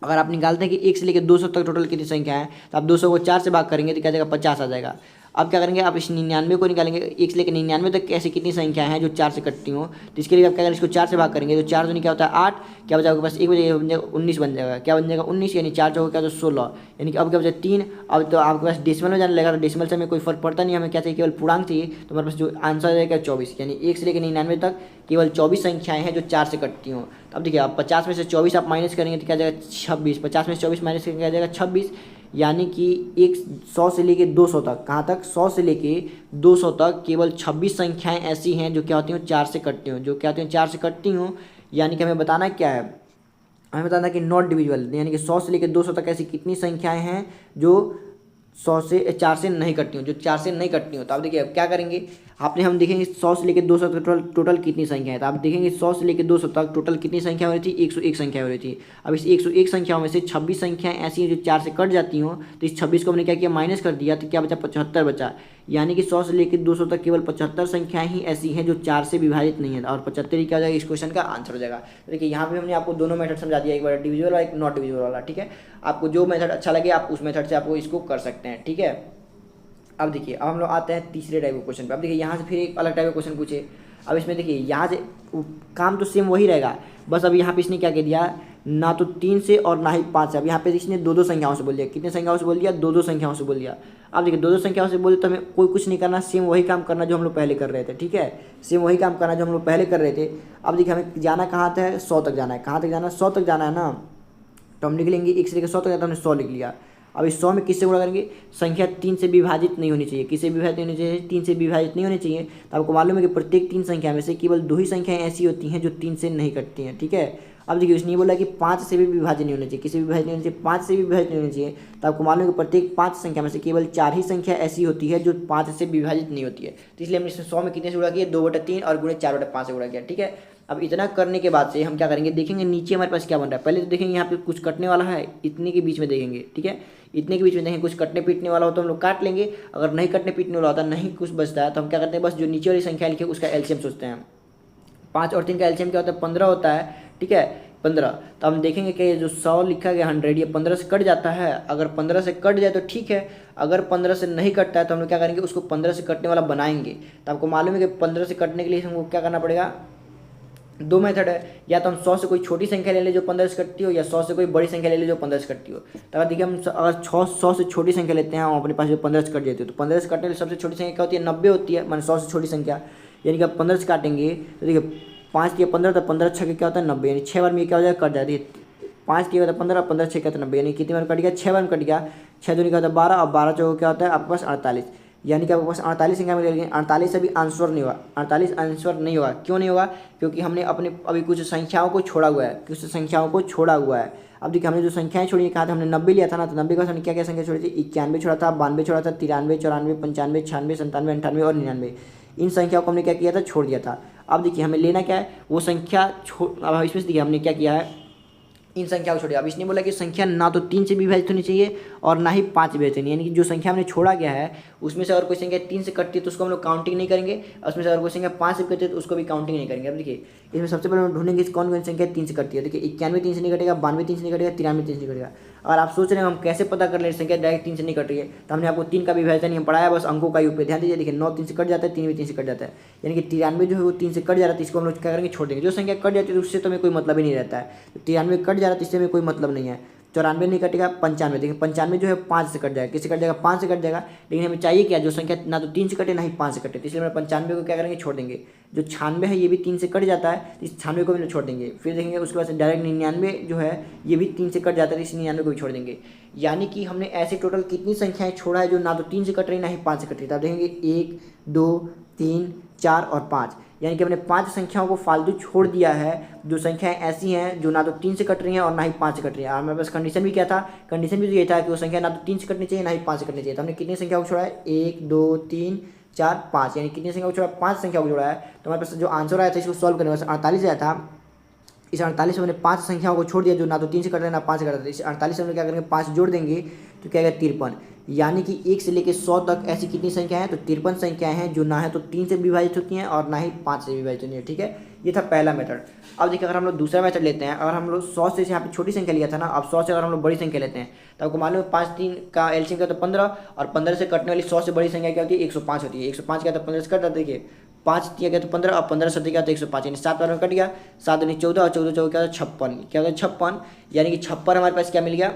अगर आप निकालते हैं कि 1 से लेकर 200 तक टोटल कितनी संख्या है, तो आप 200 को 4 से भाग करेंगे तो क्या जाएगा 50 आ जाएगा। अब क्या करेंगे, आप इस 99 को निकालेंगे, 1 से लेकर 99 तक ऐसी कितनी संख्या है जो 4 से कटती हो। तो इसके लिए आप क्या करेंगे, इसको 4 से भाग करेंगे तो 4 दूनी क्या होता है 8, क्या बचा आपके पास 1 बचेगा, बन जाएगा 19 बन जाएगा। क्या बन जाएगा 19, यानी 4 चौका क्या तो 16, यानी कि अब क्या बचा 3। अब तो आपके पास डेसिमल में जाने लगेगा, तो डेसिमल से हमें कोई फर्क पड़ता नहीं, हमें क्या चाहिए केवल पूर्णांक चाहिए। तो हमारे पास जो आंसर आ जाएगा 24, यानी 1 से लेकर 99 तक केवल 24 संख्याएं हैं जो 4 से कटती हों। तो अब देखिए आप 50 में से 24 आप माइनस करेंगे तो क्या जाएगा 26, 50 में से 24 माइनस करेंगे क्या जाएगा 26, यानी कि 100 से लेके 200 तक, कहाँ तक 100 से लेके 200 तक केवल 26 संख्याएं ऐसी हैं जो क्या होती हैं 4 से कटती हों, जो क्या होती हैं 4 से कटती हों। यानी कि हमें बताना क्या है, हमें बताना कि नॉट डिविजिबल, यानी कि 100 से लेकर 200 तक ऐसी कितनी संख्याएं हैं जो 4 से नहीं कटती हूँ, जो 4 से नहीं कटती हूँ। तो आप देखिए अब क्या करेंगे, आपने हम देखेंगे 100 से लेकर 200 तक टोटल कितनी संख्या है, तो आप देखेंगे 100 से लेकर 200 तक टोटल कितनी संख्या हो रही थी, 101 संख्या हो रही थी। अब इस 101 संख्याओं में से 26 संख्याएं ऐसी हैं जो 4 से कट जाती हों, तो इस 26 को हमने क्या किया, माइनस कर दिया, तो क्या बचा, 75 बचा। यानी कि 100 से लेकर 200 तक केवल 75 संख्याएं ही ऐसी हैं जो 4 से विभाजित नहीं है, और 75 ही क्या हो जाएगा, इस क्वेश्चन का आंसर हो जाएगा। तो देखिए यहाँ पे हमने आपको दोनों मेथड समझा दिया, एक बार डिविजिबल और एक नॉट डिविजिबल वाला। ठीक है, आपको जो मेथड अच्छा लगे आप उस मेथड से आपको इसको कर सकते हैं। ठीक है, अब देखिए अब हम लोग आते हैं तीसरे टाइप के क्वेश्चन पे। अब देखिए यहाँ से फिर एक अलग टाइप का क्वेश्चन पूछे। अब इसमें देखिए यहाँ से काम तो सेम वही रहेगा, बस अब यहाँ पे इसने क्या कह दिया, ना तो 3 से और ना ही 5 से। अब यहाँ पे इसने दो संख्याओं से बोल दिया, कितने संख्याओं से बोल दिया, दो संख्याओं से बोल दिया। अब देखिए दो संख्याओं से बोले तो हमें कोई कुछ नहीं करना, सेम वही काम करना जो हम लोग पहले कर रहे थे। ठीक है, सेम वही काम करना जो हम लोग पहले कर रहे थे। अब देखिए हमें जाना कहाँ तक है, 100 तक जाना है। कहाँ तक जाना है, 100 तक जाना है ना, तो हम लिख लेंगे 1 से लेकर 100 तक जाता है, हमने 100 लिख लिया। अब इस 100 में किससे गुणा करेंगे, संख्या 3 से विभाजित नहीं होनी चाहिए। किससे विभाजित नहीं होनी चाहिए, 3 से विभाजित नहीं होनी चाहिए। तो आपको मालूम है कि प्रत्येक 3 संख्या में से केवल 2 ही संख्याएं ऐसी होती हैं जो 3 से नहीं कटती हैं। ठीक है, अब देखिए उसने ये बोला कि 5 से भी विभाजित नहीं होनी चाहिए, किसी भी विभाजित नहीं होनी चाहिए, 5 से भी विभाजित नहीं होनी चाहिए। तो आपको मालूम है कि प्रत्येक 5 संख्या में से केवल 4 ही संख्या ऐसी होती है जो 5 से विभाजित नहीं होती है। तो इसलिए हमने 100 में कितने से गुणा किया, 2/3 और गुणे 4/5 से गुणा किया। ठीक है, अब इतना करने के बाद से हम क्या करेंगे, देखेंगे नीचे हमारे पास क्या बन रहा है। पहले तो देखेंगे यहाँ पे कुछ कटने वाला है, इतने के बीच में देखेंगे। ठीक है, इतने के बीच में देखेंगे कुछ कटने पीटने वाला हो तो हम लोग काट लेंगे, अगर नहीं कटने पीटने वाला होता, नहीं कुछ बचता है, तो हम क्या करते हैं, बस जो नीचे वाली संख्या लिखी है उसका एलसीएम सोचते हैं। 5 और 3 का एलसीएम क्या होता है, 15 होता है। ठीक है, 15। तो हम देखेंगे कि जो 100 लिखा गया 100, ये 15 से कट जाता है। अगर 15 से कट जाए तो ठीक है, अगर 15 से नहीं कटता है तो हम लोग क्या करेंगे, उसको 15 से कटने वाला बनाएंगे। तो आपको मालूम है कि 15 से कटने के लिए हमको क्या करना पड़ेगा, 2 मेथड है, या तो हम 100 से कोई छोटी संख्या ले ले जो 15 से कटती हो, या 100 से कोई बड़ी संख्या ले ले जो 15 से कटती हो। तो अगर देखिए हम अगर 100 से छोटी संख्या लेते हैं, हम अपने पास जो 15 से कट जाती है, तो 15 से कटने वाली सबसे छोटी संख्या क्या होती है, 90 होती है, मान 100 से छोटी संख्या। यानी कि आप 15 से काटेंगे तो देखिए 5 या 15, तो 15 छः क्या होता है 90, यानी 6 बार में ये क्या हो जाएगा, कट जाती है। 5 की होता है 15, 15 छः क्या होता है 90, यानी कितनी बार कट गया, 6 बार में कट गया। 6 दूनी का होता है 12, और 12 चौको क्या होता है आपके पास 48। यानी कि आपके पास 48 संख्या में ले लेंगे, 48 अभी आंसर नहीं होगा, 48 आंसर नहीं होगा। क्यों नहीं होगा, क्योंकि हमने अपने अभी कुछ संख्याओं को छोड़ा हुआ है, कुछ संख्याओं को छोड़ा हुआ है। अब देखिए हमने जो संख्याएं छोड़ी, कहा था हमने 90 लिया था ना, तो 90 का हमने क्या क्या संख्या छोड़ी थी, 91 छोड़ा था, 92 छोड़ा था, 93, 94, 95, 96, 97, 98 और 99। इन संख्याओं को हमने क्या किया था, छोड़ दिया था। अब देखिए हमें लेना क्या है, वो संख्या अब इसमें से देखिए हमने क्या किया है, इन संख्याओं को छोड़िए। अब इसने बोला कि संख्या ना तो 3 से विभाजित होनी चाहिए और ना ही 5 से विभाजित होनी, यानी कि जो संख्या हमने छोड़ा गया है उसमें से अगर कोई संख्या 3 से कटती है तो उसको हम लोग काउंटिंग नहीं करेंगे, और उसमें से अगर कोई संख्या 5 से कटती है तो उसको भी काउंटिंग नहीं करेंगे। अब देखिए इसमें सबसे पहले हम ढूंढेंगे कौन कौन संख्या 3 से कटती है। देखिए 91 3 से नहीं कटेगा, 92 3 से नहीं कटेगा, 93 3 से नहीं कटेगा। अगर आप सोच रहे हैं हम कैसे पता कर लें संख्या डायरेक्ट 3 से नहीं कट रही है, तो हमने आपको 3 का विभाजन नहीं हम पढ़ाया, बस अंकों का योग पे ध्यान दीजिए। देखिए 9 3 से कट जाता है, 3 भी 3 से कट जाता है, यानी कि 93 जो है वो 3 से कट जा रहा है, तो इसको हम लोग क्या करेंगे, छोड़ देंगे। जो संख्या कट जाती है उससे तो हमें कोई मतलब ही नहीं रहता है, तो 93 कट जा रहा है तो इससे हमें कोई मतलब नहीं है। 94 नहीं कटेगा, 95 देखिए 95 जो है 5 से कट जाएगा, किससे कट जाएगा, 5 से कट जाएगा। लेकिन हमें चाहिए क्या, जो संख्या ना तो 3 से कटे ना ही 5 से कटे, तो इसलिए हम 95 को क्या करेंगे, छोड़ देंगे। जो 96 है ये भी 3 से कट जाता है, तो इस 96 को भी छोड़ देंगे। फिर देखेंगे उसके बाद से डायरेक्ट 99 जो है ये भी 3 से कट जाता है, तो इस 99 को भी छोड़ देंगे। यानी कि हमने ऐसे टोटल कितनी संख्याएं छोड़ा है जो ना तो 3 से कट रही ना ही 5 से कट रही। तो आप देखेंगे 1 2 3 4 और 5, यानी कि हमने 5 संख्याओं को फालतू छोड़ दिया है। जो संख्याएं ऐसी हैं जो ना तो 3 से कट रही हैं और ना ही 5 से कट रही हैं। हमारे पास कंडीशन भी क्या था, कंडीशन भी तो ये था कि वो संख्या ना तो 3 से कटनी चाहिए ना ही 5 से कटनी चाहिए। तो हमने कितनी संख्या को छोड़ा है, 1 2 3 4 5, यानी कितनी संख्या को छोड़ा, 5 संख्या को जोड़ा है। तो हमारे पास जो आंसर आया था इसको सॉल्व करने में 48 आया था। इस 48 में हमने 5 संख्याओं को छोड़ दिया जो ना तो 3 से कट रहे ना 5 से कट रहे। इस 48 में क्या करेंगे, 5 जोड़ देंगे तो क्या आएगा 53। यानी कि 1 से लेकर 100 तक ऐसी कितनी संख्या है, तो 53 संख्याएं हैं जो ना है तो 3 से विभाजित होती हैं और ना ही 5 से विभाजित होती हैं। ठीक है, ये था पहला मेथड। अब देखिए अगर हम लोग दूसरा मेथड लेते हैं, अगर हम लोग 100 से यहाँ पे छोटी संख्या लिया था ना, अब 100 से अगर हम लोग बड़ी संख्या लेते हैं तो आपको मालूम है 5 3 का एलसीएम क्या होता है 15, और 15 से कटने वाली 100 से बड़ी संख्या क्या होती है, 105 होती है। 105 क्या होता है 15 से कट, देखिए 5 दिया गया तो 15 और 15 सत्तर क्या होता है 105, यानी 7 बार में कट गया, 7 दूनी 14 और 14 चौके क्या होता है 56, क्या होता है 56, यानी कि 56 हमारे पास क्या मिल गया,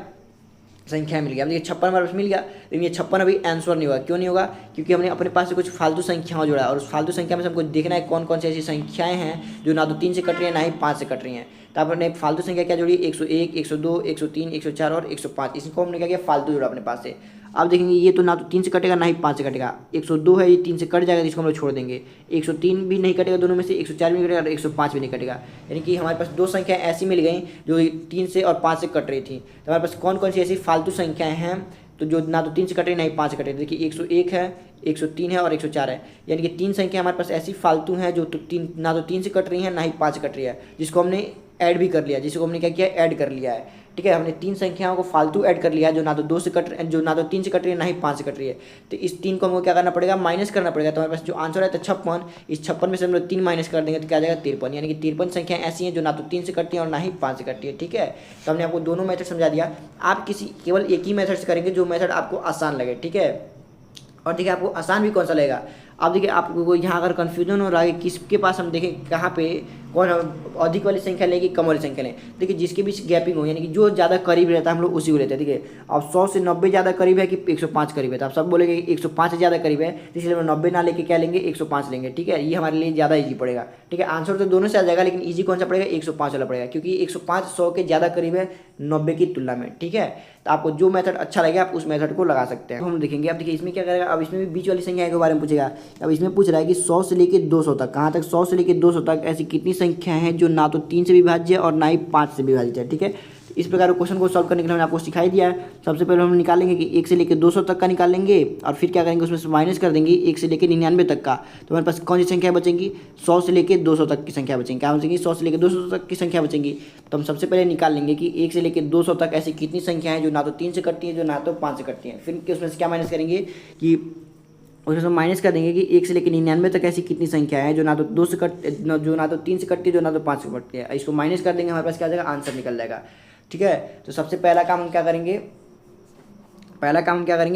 संख्या मिल गया। अब देखिए 56 हमारे पास मिल गया, लेकिन ये 56 अभी आंसर नहीं होगा। क्यों नहीं होगा, क्योंकि हमने अपने पास से कुछ फालतू संख्याओं जोड़ा है, और उस फालतू संख्या में से हमको देखना है कौन कौन सी ऐसी संख्याएं हैं जो ना तो 3 से कट रही हैं ना ही 5 से कट रही हैं। तो आपने फालतू संख्या क्या जोड़ी, 101 102 103 104 और 105, इसको हमने क्या किया, फालतू जोड़ा अपने पास से। अब देखेंगे ये तो ना तो 3 से कटेगा ना ही 5 से कटेगा। 102 है, ये 3 से कट जाएगा तो इसको हम लोग छोड़ देंगे। 103 भी नहीं कटेगा दोनों में से, 104 भी नहीं कटेगा और 105 भी नहीं कटेगा। यानी कि हमारे पास 2 संख्या ऐसी मिल गई जो 3 से और 5 से कट रही थी। तो हमारे पास कौन कौन सी ऐसी फालतू संख्याएं हैं तो जो ना तो 3 से कट रही ना ही 5 से कट रही। देखिए 101 है, 103 है और 104 है, यानी कि 3 संख्या हमारे पास ऐसी फालतू हैं जो ना तो 3 से कट रही हैं ना ही 5 कट रही है, जिसको हमने ऐड भी कर लिया, जिसको हमने क्या किया, ऐड कर लिया है। ठीक है, हमने 3 संख्याओं को फालतू ऐड कर लिया जो ना तो 2 से कट जो ना तो 3 से कट रही है ना ही 5 से कट रही है। तो इस 3 को हमको क्या करना पड़ेगा, माइनस करना पड़ेगा। तो हमारे पास जो आंसर है तो 56, इस 56 में से हम लोग 3 माइनस कर देंगे तो क्या आ जाएगा 53, यानी कि 53 संख्या ऐसी हैं जो ना तो 3 से कटती हैं और ना ही 5 से कटती है। ठीक है, तो हमने आपको दोनों मेथड समझा दिया। आप केवल एक ही मेथड से करेंगे जो मेथड आपको आसान लगे। ठीक है, और देखिए आपको आसान भी कौन सा लगेगा। अब देखिए आपको यहाँ अगर कन्फ्यूजन हो रहा है किसके पास हम देखें कहाँ पे कौन अधिक वाली संख्या लें कि कम वाली संख्या लें, देखिए जिसके बीच गैपिंग हो, यानी कि जो ज़्यादा करीब रहता है हम लोग उसी को लेते हैं। देखिए अब 100 से 90 ज़्यादा करीब है कि 105 करीब है, तो आप सब बोलेंगे 105 से ज़्यादा करीब है, तो इसलिए हम 90 ना लेके क्या लेंगे, 105 लेंगे। ठीक है, ये हमारे लिए ज़्यादा ईजी पड़ेगा। ठीक है, आंसर तो दोनों से आ जाएगा, लेकिन ईजी कौन सा पड़ेगा, 105 वाला पड़ेगा, क्योंकि 105 100 के ज़्यादा करीब है 90 की तुलना में। ठीक है, तो आपको जो मेथड अच्छा लगेगा आप उस मेथड को लगा सकते हैं। हम देखेंगे, अब देखिए इसमें क्या करेगा, अब इसमें भी बीच वाली संख्या के बारे में पूछेगा। अब इसमें पूछ रहा है कि 100 से लेकर 200 तक, कहाँ तक, 100 से लेकर 200 तक ऐसी कितनी संख्या हैं जो ना तो 3 से विभाज्य और ना ही 5 से विभाजित है। ठीक है, इस प्रकार के क्वेश्चन को सॉल्व करने के लिए मैंने आपको सिखाई दिया है। सबसे पहले हम निकालेंगे कि 1 से लेकर 200 तक का निकालेंगे, और फिर क्या करेंगे उसमें से माइनस कर देंगे 1 से लेकर 99 तक का। तो हमारे पास कौन सी संख्या बचेंगी, 100 से लेकर 200 तक की संख्या बचेंगी। क्या बचेंगी, 100 से लेकर 200 तक की संख्या बचेंगी। तो हम सबसे पहले निकाल लेंगे कि 1 से लेकर 200 तक ऐसी कितनी संख्या है जो ना तो 3 से कटती है, जो ना तो 5 से कटती है। फिर उसमें से क्या माइनस करेंगे कि उसमें माइनस कर देंगे कि 1 से लेकर 99 तक ऐसी कितनी संख्या है जो ना तो 2 से जो ना तो 3 से कटती है, जो ना तो 5 से कटती है। इसको माइनस कर देंगे, हमारे पास क्या आ जाएगा, आंसर निकल जाएगा। ठीक है, तो सबसे पहला काम हम क्या करेंगे,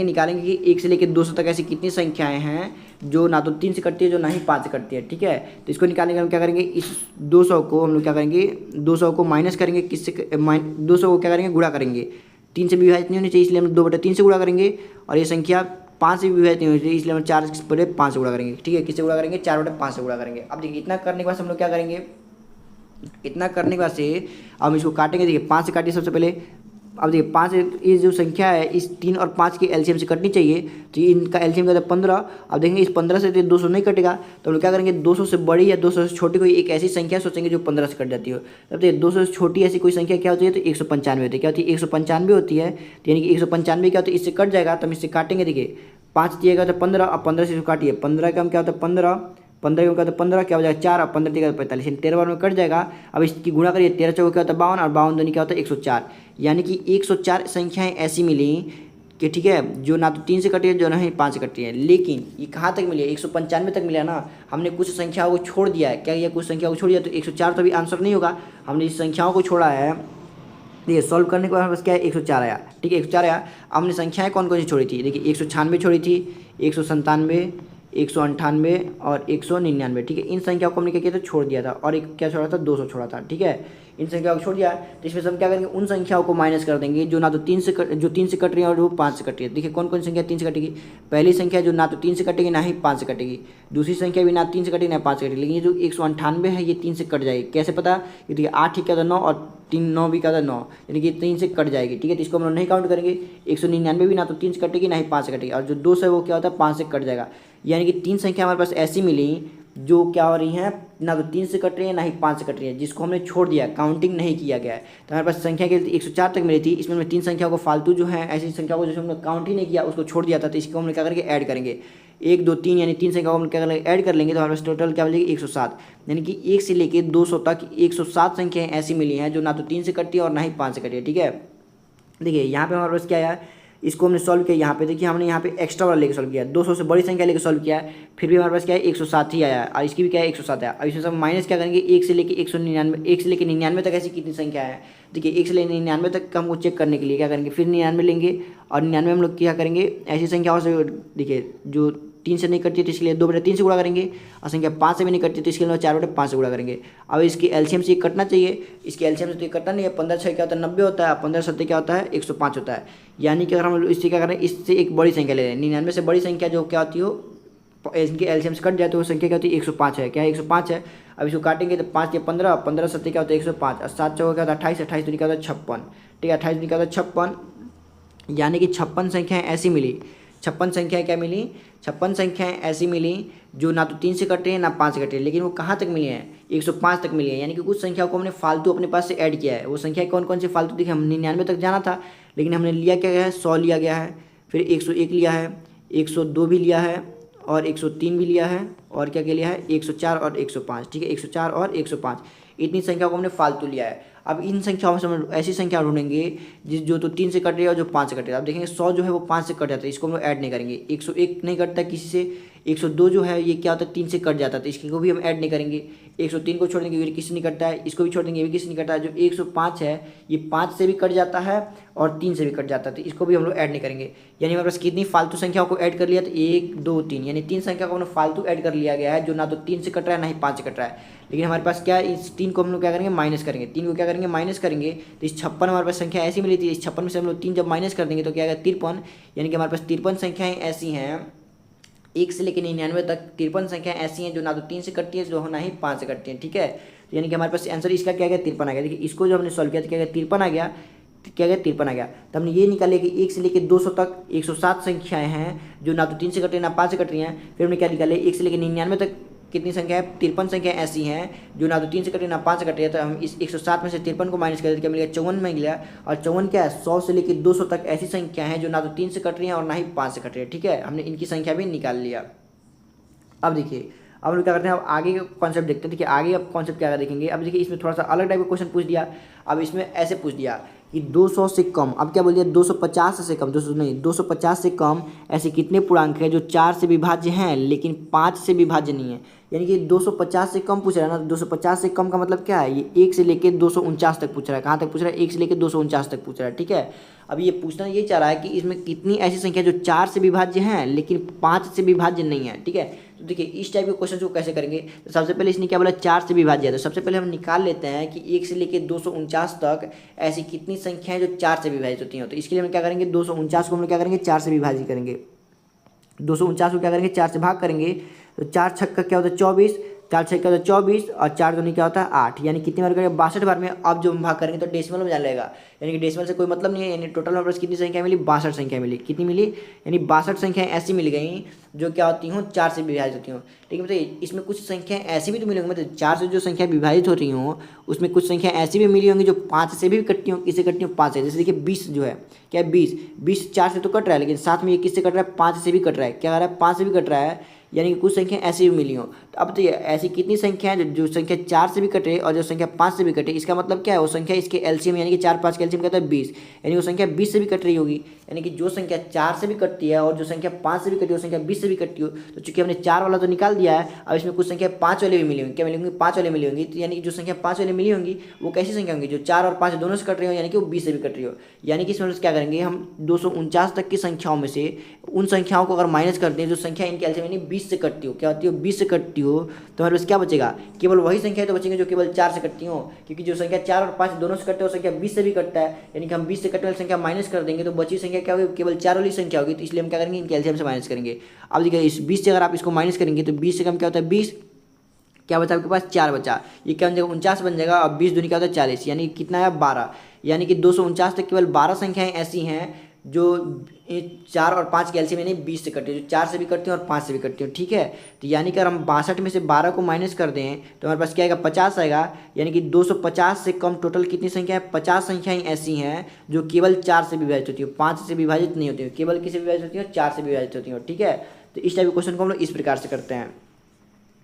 निकालेंगे कि 1 से लेकर 200 तक ऐसी कितनी संख्याएं हैं जो ना तो 3 से कटती है, जो ना ही 5 से कटती है। ठीक है, तो इसको निकालने के हम क्या करेंगे, इस 200 को हम लोग क्या करेंगे, 200 को माइनस करेंगे, किससे 200 को क्या करेंगे, गुणा करेंगे। 3 से विभाजित नहीं होनी चाहिए, इसलिए हम 2/3 से गुणा करेंगे, और ये संख्या 5 से विभाजित नहीं होनी चाहिए, इसलिए हम 4/5 से गुणा करेंगे। ठीक है, किससे गुणा करेंगे, 4/5 से गुणा करेंगे। अब देखिए इतना करने के बाद हम लोग क्या करेंगे, इतना करने के बाद से हम इसको काटेंगे। देखिए 5 से काटिए सबसे पहले। अब देखिए 5 ये जो संख्या है इस 3 और 5 की एलसीएम से कटनी चाहिए, तो इनका एलसीएम का 15। अब देखेंगे इस 15 से 200 नहीं कटेगा, तो हम लोग क्या करेंगे, 200 से बड़ी या 200 से छोटी कोई एक ऐसी संख्या सोचेंगे जो 15 से कट जाती हो। तब देखिए 200 से छोटी ऐसी कोई संख्या क्या होती है, तो 195 होती है। क्या होती है, 195 होती है। तो यानी कि 195 क्या होता है, इससे कट जाएगा, तो हम इससे काटेंगे। देखिए 5 दिएगा तो 15, अब 15 से काटिए, 15 का हम क्या होता है 15, 15 का तो 15 क्या हो जाएगा 4, और 15 का 45, 13 बार में कट जाएगा। अब इसकी गुणा करिए, 13 चौके क्या होता है 52, और 52 दूनी क्या होता है 104, यानी कि 104 संख्याएं ऐसी मिली कि ठीक है जो ना तो 3 से कटी है, जो ना ही 5 से कटी है। लेकिन ये कहाँ तक मिली है, 195 तक मिला ना। हमने कुछ संख्याओं को छोड़ दिया है, क्या ये कुछ संख्याओं को छोड़ दिया, तो 104 तो भी आंसर नहीं होगा। हमने इस संख्याओं को छोड़ा है। देखिए सॉल्व करने के बाद हमारे पास क्या है, 104 आया। ठीक है, 104 आया। हमने संख्याएं कौन कौन सी छोड़ी थी, देखिए 196 छोड़ी थी, 197, 198 और 199। ठीक है, इन संख्याओं को हमने क्या किया था, छोड़ दिया था। और एक क्या छोड़ा था, 200 छोड़ा था। ठीक है, इन संख्याओं को छोड़ दिया, तो इसमें से हम क्या करेंगे, उन संख्याओं को माइनस कर देंगे जो ना तो 3 से कट रही है और वो 5 से कट रही है। देखिए कौन कौन संख्या 3 से कटेगी, पहली संख्या जो ना तो 3 से कटेगी ना ही 5 से कटेगी, दूसरी संख्या भी ना 3 से कटेगी ना 5 से कटेगी, लेकिन ये जो 198 है ये 3 से कट जाएगी। कैसे पता, कि देखिए 8 ही क्या था 9, और 3 9 भी क्या था 9, यानी कि 3 से कट जाएगी। ठीक है, तो इसको हम लोग नहीं काउंट करेंगे। 199 भी ना तो 3 से कटेगी ना ही 5 से कटेगी, और जो 200 है वो क्या होता है 5 से कट जाएगा। यानी कि 3 संख्या हमारे पास ऐसी मिली जो क्या हो रही हैं, ना तो 3 से कट रही है ना ही 5 से कट रही है, जिसको हमने छोड़ दिया, काउंटिंग नहीं किया गया है। तो हमारे पास संख्या के 104 तक मिली थी, इसमें हमने 3 संख्याओं को फालतू जो है ऐसी संख्या को जो हमने काउंट ही नहीं किया उसको छोड़ दिया था, तो इसको हमने क्या करेंगे, ऐड करेंगे। 1 2 3 यानी 3 संख्या को हम क्या करेंगे, ऐड कर लेंगे, तो हमारे पास टोटल क्या बचेगी 107। यानी कि 1 से लेकर 200 तक 107 संख्याएँ ऐसी मिली हैं जो ना तो 3 से कटती है और ना ही 5 से कटी है। ठीक है, देखिए यहाँ पे हमारे पास क्या है, इसको हमने सॉल्व किया। यहाँ पे देखिए हमने यहाँ पे एक्स्ट्रा वाला लेके सॉल्व किया, 200 से बड़ी संख्या लेके सॉल्व किया है, फिर भी हमारे पास क्या है 107 ही आया, और इसकी भी क्या है 107 आया। अब इसमें सब माइनस क्या करेंगे, 1 से लेकर 199, 1 से लेकर 99 तक ऐसी कितनी संख्या है। देखिए 1 से लेकर 99 तक का हमको चेक करने के लिए क्या करेंगे, फिर 99 लेंगे, और 99 हम लोग क्या करेंगे, ऐसी संख्याओं से देखिए जो 3 से नहीं कटती है तो इसके लिए 2/3 से गुणा करेंगे, और संख्या 5 से भी नहीं कटती तो इसके लिए 4/5 से गुणा करेंगे। अब इसकी एलसीएम से कटना चाहिए, इसके एलसीएम से तो कटना नहीं है। 15 6 क्या होता है 90 होता है, 15 7 क्या होता है 105 होता है। यानी कि अगर हम इससे क्या करें, इससे एक बड़ी संख्या ले लें, 99 से बड़ी संख्या जो क्या होती हो, इनके एलसीएम से कट जाए तो वो संख्या क्या होती है 105 है। क्या है 105 है। अब इसको काटेंगे तो 5 या 15, 15 7 क्या होता है 105, और 7 चौका क्या होता है 28, 28 दूनी क्या होता है 56। ठीक है, 28 दूनी क्या होता है 56, यानी कि 56 संख्याएँ ऐसी मिली, 56 संख्याएँ क्या मिली, 56 संख्याएँ ऐसी मिली जो ना तो 3 से कट रही है ना 5 से कट रही है, लेकिन वो कहाँ तक मिली है 105 तक मिली है। यानी कि कुछ संख्याओं को हमने फालतू अपने पास से ऐड किया है। वो संख्या कौन कौन सी फालतू, देखिए हम 99 तक जाना था, लेकिन हमने लिया क्या गया है 100 लिया गया है, फिर 101 लिया है, 102 भी लिया है और 103 भी लिया है और क्या क्या लिया है 104 और 105। ठीक है, 104 और 105 इतनी संख्या को हमने फालतू लिया है। अब इन संख्याओं में हम ऐसी संख्या ढूंढेंगे जो तो 3 से कट रही है और जो 5 से कट रही है। आप देखेंगे 100 जो है वो 5 से कट जाता है, इसको हम लोग ऐड नहीं करेंगे। 101 नहीं कटता किसी से। 102 जो है ये क्या होता है 3 से कट जाता है, तो इसको भी हम ऐड नहीं करेंगे। 103 को छोड़ देंगे, ये किसी नहीं कटता है, इसको भी छोड़ देंगे, ये भी किसी नहीं कटता है। जो 105 है ये 5 से भी कट जाता है और 3 से भी कट जाता है, तो इसको भी हम लोग ऐड नहीं करेंगे। यानी हमारे पास कितनी फालतू संख्याओं को ऐड कर लिया, तो 1 2 3 यानी 3 संख्या को हमने फालतू ऐड कर लिया गया है, जो ना तो 3 से कट रहा है ना ही 5 से कट रहा है। लेकिन हमारे पास क्या है, इस 3 को हम लोग क्या करेंगे माइनस करेंगे। 3 को क्या करेंगे माइनस करेंगे, तो इस 56 हमारे पास संख्या ऐसी मिली थी। इस 56 में से हम लोग 3 जब माइनस कर देंगे तो क्या आएगा 53। यानी कि हमारे पास 53 संख्याएं ऐसी हैं 1 से लेकर 99 तक 53 संख्याएं ऐसी हैं जो ना तो 3 से कटती है जो ना ही 5 से कटती हैं। ठीक है, तो यानी कि हमारे पास आंसर इसका क्या गया 53 आ गया। देखिए इसको जो हमने सॉल्व किया तो क्या गया 53 आ गया, क्या गया 53 आ गया। तो हमने ये निकाले कि 1 से लेकर 200 तक 107 संख्याएं हैं जो ना तो 3 से कट रही है ना 5 से कट रही हैं। फिर हमने क्या निकाले 1 से लेकर 99 तक कितनी संख्या है 53 संख्या ऐसी हैं जो ना तो 3 से कट रही है ना 5 से कट रही है। तो हम इस 107 में से 53 को माइनस कर देते क्या मिल गया 54 में गया। और 54 क्या है 100 से लेकर 200 तक ऐसी संख्या है जो ना तो 3 से कट रही हैं और ना ही 5 से कट रही है। ठीक है, हमने इनकी संख्या भी निकाल लिया। अब देखिए अब हम लोग क्या करते हैं, अब आगे का कॉन्सेप्ट देखते हैं। देखिए आगे अब कॉन्सेप्ट क्या देखेंगे। अब देखिए इसमें थोड़ा सा अलग टाइप का क्वेश्चन पूछ दिया। अब इसमें ऐसे पूछ दिया कि 200 से कम, अब क्या बोल दिया 250 से कम, 200 नहीं 250 से कम ऐसे कितने पूर्णांक हैं जो 4 से विभाज्य हैं लेकिन 5 से विभाज्य नहीं है। यानी कि 250 से कम पूछ रहा है ना। 250 से कम का मतलब क्या है, ये 1 से लेकर 249 तक पूछ रहा है। कहाँ तक पूछ रहा है 1 से लेकर 249 तक पूछ रहा है। ठीक है, अब ये पूछना ये चाह रहा है कि इसमें कितनी ऐसी संख्या जो 4 से विभाज्य हैं लेकिन 5 से विभाज्य नहीं है। ठीक है, तो देखिए इस टाइप के क्वेश्चन को कैसे करेंगे। तो सबसे पहले इसने क्या बोला 4 से विभाज्य है, तो सबसे पहले हम निकाल लेते हैं कि 1 से लेकर 249 तक ऐसी कितनी संख्याएं जो 4 से विभाजित होती हैं। तो इसके लिए हम क्या करेंगे 249 को हम क्या करेंगे 4 से विभाजित करेंगे। 249 को क्या करेंगे 4 से भाग करेंगे, तो 4 छक्का का क्या होता है 24, 4 छक्का होता है 24 और 4 दूनी क्या होता है 8। यानी कितनी बार करेंगे 62 बार में। अब जो हम भाग करेंगे तो डेसिमल में जाने लगेगा, यानी कि डेसिमल से कोई मतलब नहीं है। यानी टोटल हमारे पास कितनी संख्या मिली 62 संख्या मिली। कितनी मिली, यानी 62 संख्याएं ऐसी मिल गई जो क्या होती हूँ 4 से विभाजित होती हूँ। लेकिन बताइए इसमें कुछ संख्याएं ऐसी भी तो मिलेंगी, मतलब 4 से जो संख्या विभाजित हो रही हूँ उसमें कुछ संख्या ऐसी भी मिली होंगी जो 5 से भी कटती हूँ। किससे कटती हूँ 5 से। जैसे देखिए 20 जो है क्या 20 4 से तो कट रहा है, लेकिन साथ में ये किससे कट रहा है 5 से भी कट रहा है। क्या कर रहा है 5 से भी कट रहा है, यानी कि कुछ संख्या ऐसी भी मिली हो। तो अब तो ये ऐसी कितनी संख्या है जो संख्या 4 से भी कटे और जो संख्या 5 से भी कटे। इसका मतलब क्या है, वो संख्या इसके एलसीएम यानी कि 4 5 के एलसीएम कहता है 20, यानी वो संख्या 20 से भी कट रही होगी। यानी कि जो संख्या 4 से भी कटती है और जो संख्या 5 से भी कटी है वो संख्या 20 से भी कटती हो। तो चूंकि हमने 4 वाला तो निकाल दिया है, अब इसमें कुछ संख्या 5 वाले भी मिली होंगी। क्या मिली होंगी 5 वाले मिली होंगी। तो यानी कि जो संख्या 5 वाले मिली होंगी वो कैसी संख्या होंगी जो 4 और 5 दोनों से कट रही हो, यानी कि वो 20 से भी कट रही हो। यानी कि इसमें क्या करेंगे हम 249 तक की संख्याओं में से उन संख्याओं को अगर माइनस करते हैं जो संख्या इनके एलसीएम यानी 20 से कटती हो, क्या होती हो 20 से कटती हो, तो हमारे पास क्या बचेगा केवल वही संख्या तो बचेंगे जो केवल 4 से कटती हो। क्योंकि जो संख्या 4 और 5 दोनों से कटते हो संख्या 20 से भी कटता है, यानी कि हम 20 से कटने वाली संख्या माइनस कर देंगे तो बची संख्या क्या होगी केवल 4 वाली संख्या होगी। तो इसलिए हम क्या करेंगे इनके एलसीएम से माइनस करेंगे। अब देखिए इस 20 से अगर आप इसको माइनस करेंगे तो 20 से कम क्या होता है 20, क्या बचा आपके पास 4 बचा, ये क्या बन जाएगा 49 बन जाएगा। और 20 दूनी क्या होता है 40, यानी कितना है 12। यानी कि 249 तक केवल 12 संख्याएं ऐसी हैं जो 4 और 5 के एलसीएम यानी 20 से कटती है, जो 4 से भी करती हैं और 5 से भी करती हैं। ठीक है, तो यानी कि अगर हम 62 में से 12 को माइनस कर दें तो हमारे पास क्या आएगा 50 आएगा। यानी कि 250 से कम टोटल कितनी संख्या है 50 संख्याएं ऐसी हैं जो केवल 4 से विभाजित होती है, 5 से विभाजित नहीं होती है, केवल किससे विभाजित होती है 4 से विभाजित होती है। ठीक है, तो इस टाइप के क्वेश्चन को हम लोग इस प्रकार से करते हैं।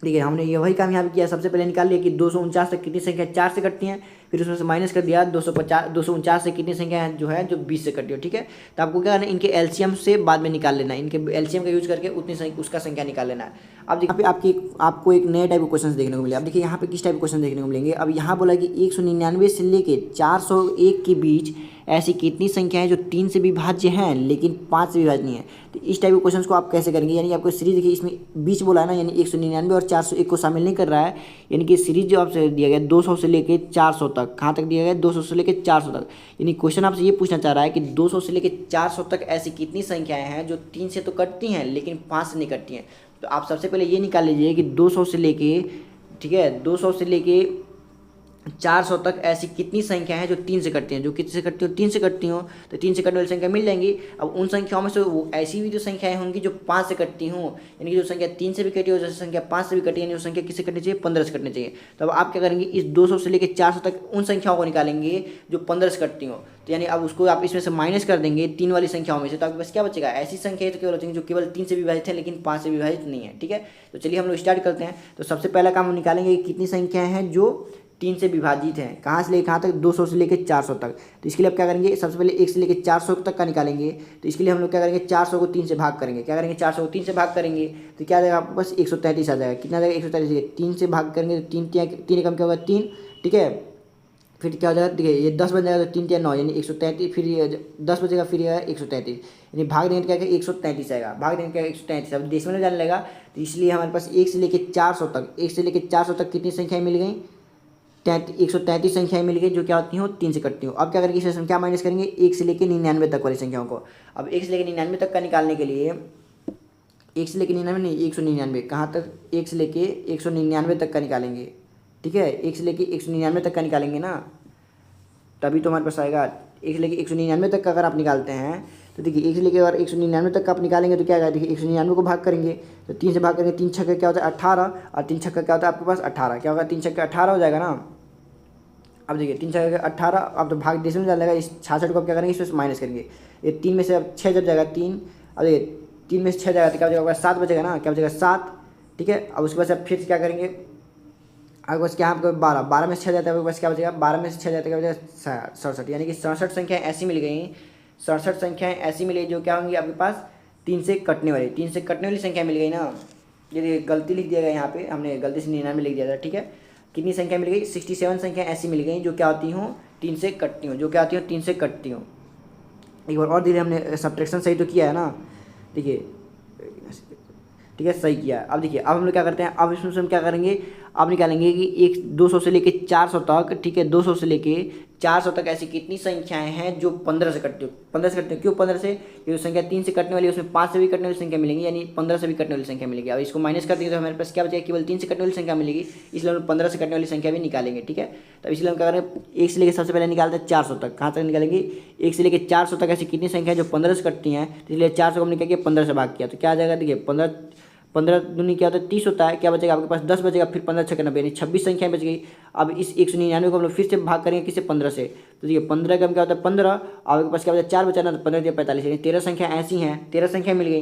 ठीक है, हमने ये वही काम यहाँ पे किया। सबसे पहले निकाल लिया कि 249 तक कितनी संख्या 4 से कटती हैं, फिर उसमें से माइनस कर दिया 249 से कितनी संख्या जो है जो 20 से कटती है। ठीक है, तो आपको क्या करना है इनके एलसीएम से बाद में निकाल लेना है, इनके एलसीएम का यूज करके उतनी उसका संख्या निकाल लेना है। अब देखिए यहाँ पे आपको एक नए टाइप के क्वेश्चन देखने को मिले। अब देखिए यहाँ पे किस टाइप के क्वेश्चन देखने को मिलेंगे। अब यहाँ बोला कि 199 से लेके 401 के बीच ऐसी कितनी संख्या है जो 3 से विभाज्य हैं लेकिन 5 से विभाज्य नहीं है। तो इस टाइप के क्वेश्चंस को आप कैसे करेंगे, यानी आपको सीरीज देखिए इसमें बीच बोला है ना, यानी 199 और 401 को शामिल नहीं कर रहा है। यानी कि सीरीज जो आपसे दिया गया 200 से लेके 400 तक, कहाँ तक दिया गया 200 से लेके 400 तक। यानी क्वेश्चन आपसे ये पूछना चाह रहा है कि 200 से लेके 400 तक ऐसी कितनी संख्याएं हैं जो 3 से तो कटती हैं लेकिन 5 से नहीं कटती हैं। तो आप सबसे पहले ये निकाल लीजिए कि 200 से लेके, ठीक है 200 से लेके 400 तक ऐसी कितनी संख्या है जो 3 से कटती हैं, जो कितने से कटती हो, 3 से कटती हो, तो 3 से कटने वाली संख्या मिल जाएंगी। अब उन संख्याओं में से वो ऐसी भी जो संख्याएं होंगी जो 5 से कटती हों, यानी कि जो संख्या 3 से भी कटी हो, जैसे संख्या 5 से भी कटी, यानी वो संख्या किससे कटनी चाहिए, 15 से कटनी चाहिए। तो अब आप क्या करेंगे, इस 200 से लेकर 400 तक उन संख्याओं को निकालेंगे जो 15 से कटती हो, तो यानी अब उसको आप इसमें से माइनस कर देंगे 3 वाली संख्याओं में से, तो आपके पास क्या बचेगा, ऐसी संख्याएं तो केवल बचेंगी जो केवल 3 से विभाजित है लेकिन 5 से विभाजित नहीं है। ठीक है, तो चलिए हम लोग स्टार्ट करते हैं। तो सबसे पहला काम हम निकालेंगे कितनी संख्याएं हैं जो 3 से विभाजित है, कहाँ से लेकर कहाँ तक, 200 से लेकर 400 तक। तो इसके लिए आप क्या करेंगे, सबसे पहले 1 से लेकर 400 तक का निकालेंगे। तो इसके लिए हम लोग क्या करेंगे, 400 को 3 से भाग करेंगे। क्या करेंगे, 400 को 3 से भाग करेंगे तो क्या आ जाएगा आपके पास 133 आ जाएगा। कितना आ जाएगा, 133। 3 से भाग करेंगे तो 3 एकम क्या होगा 3। ठीक है, फिर क्या हो जाएगा, देखिए ये 10 बन जाएगा तो 3 3 9 यानी 133, फिर ये 10 बचेगा, फिर ये 133, यानी भाग देंगे तो क्या 133 आएगा, भाग देंगे क्या 133। अब डेसिमल में जाने लगा, तो इसलिए हमारे पास 1 से लेकर 400 तक, 1 से लेकर 400 तक कितनी संख्याएं मिल गई, 133 संख्याएं मिल गई जो क्या होती हो 3 से कटती हो। अब क्या करेंगे, इसमें संख्या माइनस करेंगे 1 से लेकर 99 तक वाली संख्याओं को। अब 1 से लेकर 99 तक का निकालने के लिए 1 से लेकर 99 नहीं 199, कहाँ तक, 1 से लेके 199 तक का निकालेंगे। ठीक है, 1 से लेके 199 तक का निकालेंगे ना, तभी तो हमारे पास आएगा। 1 से लेके 199 तक का अगर आप निकालते हैं तो देखिए 1 से लेकर अगर 199 तक का आप निकालेंगे तो क्या आएगा, देखिए 199 को भाग करेंगे तो 3 से भाग करेंगे, 3 छक्का क्या होता है 18, और 3 छक्का क्या होता है आपके पास 18, क्या होगा 3 छक्का 18 हो जाएगा ना। अब देखिए 3 छक्का 18, अब तो भाग देश में डालेगा, इस 66 को आप क्या करेंगे, इसमें माइनस करेंगे, ये 3 में से अब 6 जब जाएगा 3, अब देखिए 3 में से 6 जाएगा तो क्या बचेगा, 7 बचेगा ना, क्या बचेगा 7। ठीक है, अब उसके बाद अब फिर क्या करेंगे, आपके पास क्या आपको 12 में से 6 जाता है, आपके पास क्या बचेगा, 12 में से 6 जाता है क्या बचेगा 67, यानी कि 67 संख्याएँ ऐसी मिल गई, 67 संख्याएँ ऐसी मिली जो क्या होंगी आपके पास 3 से कटने वाली संख्या मिल गई ना। ये गलती लिख दिया गया यहाँ पे, हमने गलती से 99 लिख दिया था। ठीक है, कितनी संख्या मिल गई, 67 संख्या ऐसी मिल गई जो क्या होती हों 3 से कटती हों, जो क्या होती हों 3 से कटती हों। एक बार और धीरे हमने सब्ट्रैक्शन सही तो किया है ना, देखिए ठीक है सही किया। अब देखिए अब हम लोग क्या करते हैं, अब इसमें से हम क्या करेंगे, अब निकालेंगे कि 200 से लेके 400 तक। ठीक है, 200 से लेके 400 तक ऐसी कितनी संख्याएं हैं जो 15 से कटती हो, 15 से कटती हो। क्यों 15 से, ये जो संख्या 3 से कटने वाली है उसमें 5 से भी कटने वाली संख्या मिलेंगी, यानी 15 से भी कटने वाली संख्या मिलेगी। अब इसको माइनस कर देंगे तो हमारे पास क्या बचेगा, केवल 3 से कटने वाली संख्या मिलेगी, इसलिए हम 15 से कटने वाली संख्या भी निकालेंगे। ठीक है, तब इसलिए हम क्या करेंगे, 1 से लेकर सबसे पहले निकालते हैं 400 तक। कहाँ तक निकालेंगे, 1 से लेकर 400 तक ऐसी कितनी संख्या है जो 15 से कटती हैं, तो इसलिए 400 को हमने क्या किया 15 से भाग किया, तो क्या आ जाएगा, देखिए 15 दूनी क्या होता है 30 होता है, क्या बचेगा आपके पास 10 बचेगा, फिर 15 छक्के 90 यानी 26 संख्याएं बच गई। अब इस 199 को हम लोग फिर से भाग करेंगे किससे, 15 से, तो देखिए 15 का क्या होता है 15, आपके पास क्या बचा 4 बचा ना, तो 15 45, यानी 13 संख्या ऐसी हैं, 13 संख्या मिल गई।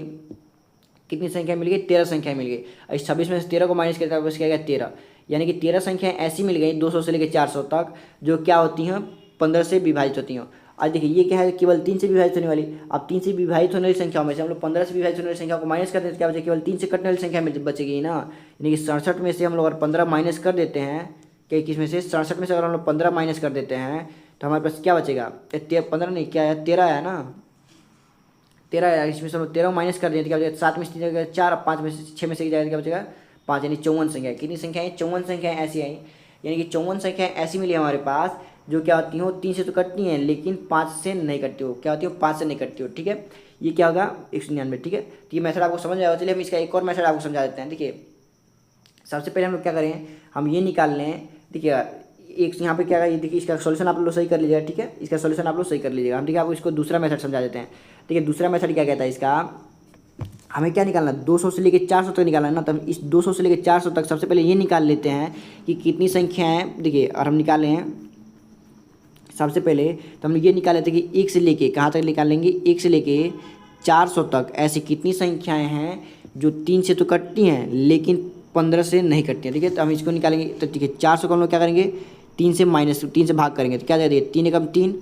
कितनी संख्या मिल गई, 13 संख्या मिल गई। इस 26 में से 13 को माइनस करके बस क्या गया 13, यानी कि 13 संख्या ऐसी मिल गई 200 से लेकर 400 तक जो क्या होती हैं 15 से विभाजित होती हैं। आज देखिए ये क्या है, केवल 3 से विभाजित होने वाली। अब 3 से विभाजित होने वाली संख्याओं में से हम लोग 15 से विभाजित होने वाली संख्या को माइनस कर देते हैं, क्या बचे केवल 3 से कटने वाली संख्या में बचेगी ना, यानी कि 67 में से हम लोग अगर 15 माइनस कर देते हैं, कि किस में से 67 में से अगर हम लोग 15 माइनस कर देते हैं तो हमारे पास क्या बचेगा, 15 नहीं क्या है 13 है ना, 13 है, इसमें से हम लोग 13 माइनस कर देते हैं क्या बचेगा, 7 में से 4, 5 में से 6 में से जाएगा क्या बचेगा 5, यानी 54 संख्या। कितनी संख्या है, 54 संख्या ऐसी आई, यानी कि 54 संख्या ऐसी मिली हमारे पास जो क्या होती हो 3 से तो कटती हैं लेकिन 5 से नहीं कटती हो, क्या होती हो 5 से नहीं कटती हो। ठीक है, ये क्या होगा 199। ठीक है, तो ये मेथड आपको समझ आएगा। चलिए हम इसका एक और मेथड आपको समझा देते हैं। देखिए सबसे पहले हम लोग क्या करें, हम ये निकाल लें, देखिए एक यहाँ पे क्या है, देखिए इसका सोल्यूशन आप लोग सही कर लीजिएगा। ठीक है, इसका सोल्यूशन आप लोग सही कर लीजिएगा। हम देखिए आपको इसको दूसरा मेथड समझा देते हैं। ठीक है, दूसरा मेथड क्या कहता है, इसका हमें क्या निकालना है, 200 से लेकर 400 तक निकालना है ना, तो हम इस 200 से लेकर 400 तक सबसे पहले ये निकाल लेते हैं कि कितनी संख्या है। देखिए और हम निकाले हैं सबसे पहले, तो हम ये निकाल लेते हैं कि 1 से लेके कहाँ तक निकालेंगे, 1 से लेके 400 तक ऐसी कितनी संख्याएं हैं जो 3 से तो कटती हैं लेकिन 15 से नहीं कटती हैं। ठीक है, तो हम इसको निकालेंगे। तो ठीक है, 400 को हम लोग क्या करेंगे 3 से भाग करेंगे, तो क्या जाएगा 3 एकम 3,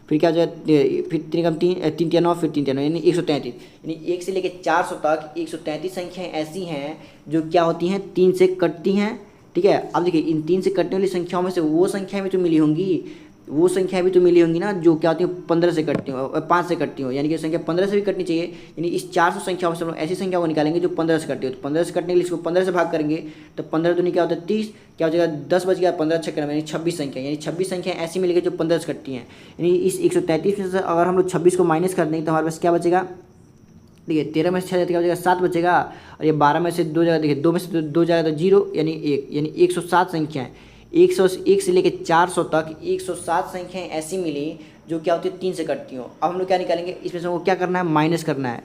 फिर क्या हो जाएगा, फिर 3 एकम 3, 3 3 9, फिर 3 3 9, यानी 133, यानी 1 से लेकर 400 तक 133 संख्याएं ऐसी हैं जो क्या होती हैं 3 से कटती हैं। ठीक है, अब देखिए इन 3 से कटने वाली संख्याओं में से वो संख्याएं भी तो मिली होंगी, वो संख्या भी तो मिली होंगी ना जो क्या होती है 15 से कटती हो, 5 से कटती हो, यानी कि संख्या 15 से भी कटनी चाहिए। यानी इस 400 संख्याओं से हम लोग ऐसी संख्या को निकालेंगे जो 15 से कटती हो, तो 15 से कटने के लिए इसको 15 से भाग करेंगे, तो 15 दूनी क्या होता है 30, क्या हो जाएगा 10 बच गया, 15 छक्के 90, यानी 26 संख्या, यानी 26 संख्या ऐसी मिलेगी जो 15 से कटती हैं। यानी इस 133 में से अगर हम लोग 26 को माइनस कर देंगे तो हमारे पास क्या बचेगा, देखिए 13 में से 6 जाएगा क्या बचेगा 7 बचेगा, और ये 12 में से 2 जाएगा, देखिए 2 में से 2 जाएगा तो 0, यानी 1, यानी 107 संख्या है। 101 से लेकर 400 तक 107 संख्याएं ऐसी मिली जो क्या होती है 3 से कटती हो। अब हम लोग क्या निकालेंगे, इसमें से हमको क्या करना है, माइनस करना है।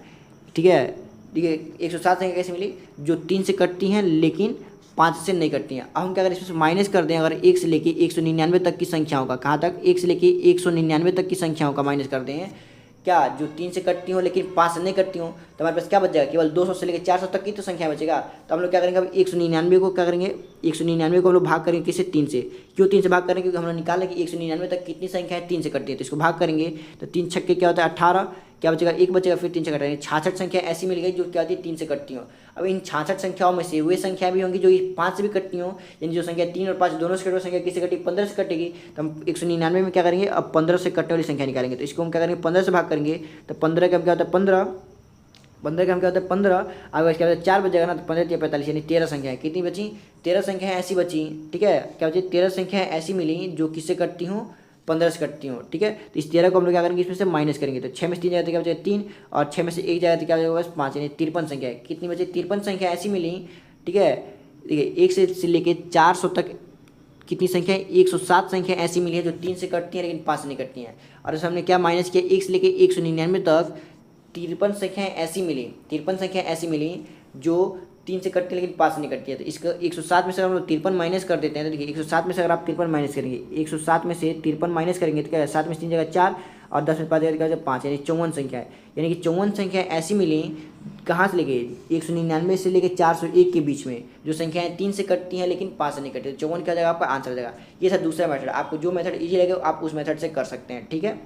ठीक है, 107 संख्या कैसे मिली जो 3 से कटती हैं लेकिन 5 से नहीं कटती हैं। अब हम क्या करें, इसमें से माइनस कर दें। अगर 1 से लेके 199 तक की संख्याओं का, कहाँ तक, 1 से लेके 199 तक की संख्याओं का माइनस कर दें क्या, जो 3 से कटती हो लेकिन 5 से नहीं कटती हो, तो हमारे पास क्या बच जाएगा, केवल 200 से लेकर 400 तक की तो संख्या बचेगा। तो हम लोग क्या करेंगे, अब 199 को क्या करेंगे, 199 को हम लोग भाग करेंगे किससे, 3 से। क्यों 3 से भाग करेंगे, क्योंकि हम लोग निकाला कि 199 तक कितनी संख्या है 3 से कटती है, तो इसको भाग करेंगे तो 3 छक्के क्या होता है 18, क्या बचेगा, 1 बचेगा, फिर 3 से कटेंगे। 66 संख्या ऐसी मिल गई जो क्या होती है 3 से कटती हो। अब इन 66 संख्याओं में से वे संख्या भी होंगी जो 5 से भी कटती हो, यानी जो संख्या 3 और 5 दोनों से कटे संख्या किससे कटेगी, 15 से कटेगी। तो हम 199 में क्या करेंगे, अब 15 से कटने वाली संख्या निकालेंगे। तो इसको हम क्या करेंगे, 15 से भाग करेंगे तो 15 का क्या होता है 15, 15 का हम क्या होता है 15, आगे क्या होता है 4 बचेगा ना, तो 15 या 45 यानी 13 संख्याएं कितनी बची, 13 संख्याएं ऐसी बची। ठीक है, क्या बची, 13 संख्याएं ऐसी मिली जो किससे कटती हूँ, 15 से कटती हूँ। ठीक है, तो इस 13 को हम लोग क्या करेंगे, इसमें से माइनस करेंगे। तो 6 में से 3 जाएगा तो क्या बचेगा 3, और 6 में से 1 जाएगा तो क्या बचेगा बस 5, यानी 53 संख्या कितनी बची, 53 संख्या ऐसी मिली। ठीक है, देखिए 1 से लेके 400 तक कितनी संख्या है, 107 संख्या ऐसी मिली है जो 3 से कटती हैं लेकिन 5 से नहीं कटती हैं। और इसे हमने क्या माइनस किया, 1 से लेके 199 तक 53 संख्याएं ऐसी मिली, 53 संख्या ऐसी मिली जो 3 से कटती है लेकिन 5 से नहीं कटती है। तो इसका 107 में से हम लोग 53 माइनस कर देते हैं। तो देखिए 107 में से अगर आप 53 माइनस करेंगे, 107 में से 53 माइनस करेंगे तो क्या है, 7 में से 3 जगह 4 और 10 में 5 जगह क्या 5, यानी 54 संख्या है। यानी कि 54 संख्या ऐसी मिली कहाँ से लेके, 199 से लेके 401 के बीच में, जो संख्याएं 3 से कटती हैं लेकिन 5 से नहीं कटती। 54 क्या जाएगा आपका आंसर जाएगा। ये था दूसरा मेथड। आपको जो मेथड ईजी लगे आप उस मेथड से कर सकते हैं। ठीक है,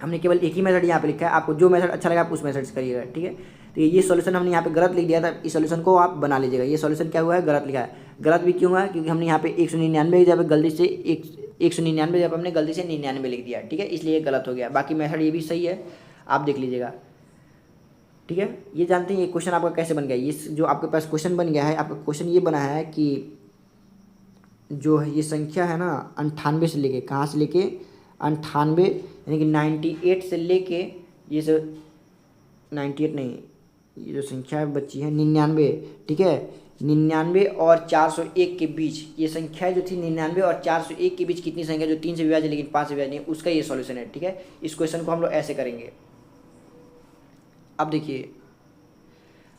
हमने केवल एक ही मेथड यहाँ पे लिखा है, आपको जो मेथड अच्छा लगा आप उस मेथड से करिएगा। ठीक है, तो ये सॉल्यूशन हमने यहाँ पे गलत लिख दिया था, इस सॉल्यूशन को आप बना लीजिएगा। ये सॉल्यूशन क्या हुआ है, गलत लिखा है। गलत भी क्यों हुआ है, क्योंकि हमने यहाँ पे 199 की जगह गलती से 199 जब हमने गलती से 99 लिख दिया। ठीक है, इसलिए गलत हो गया। बाकी मेथड ये भी सही है, आप देख लीजिएगा। ठीक है, ये जानते हैं ये क्वेश्चन आपका कैसे बन गया। ये जो आपके पास क्वेश्चन बन गया है, आपका क्वेश्चन ये बना है कि जो है ये संख्या है ना 98 से लेके, कहाँ से लेके 98, यानी कि 98 से लेके ये सब 98 नहीं, ये जो संख्या बची है 99। ठीक है, 99 और 401 के बीच ये संख्या जो थी 99 और 401 के बीच कितनी संख्या जो 3 से विभाजित लेकिन 5 से विभाजित नहीं, उसका ये सॉल्यूशन है। ठीक है, इस क्वेश्चन को हम लोग ऐसे करेंगे। अब देखिए,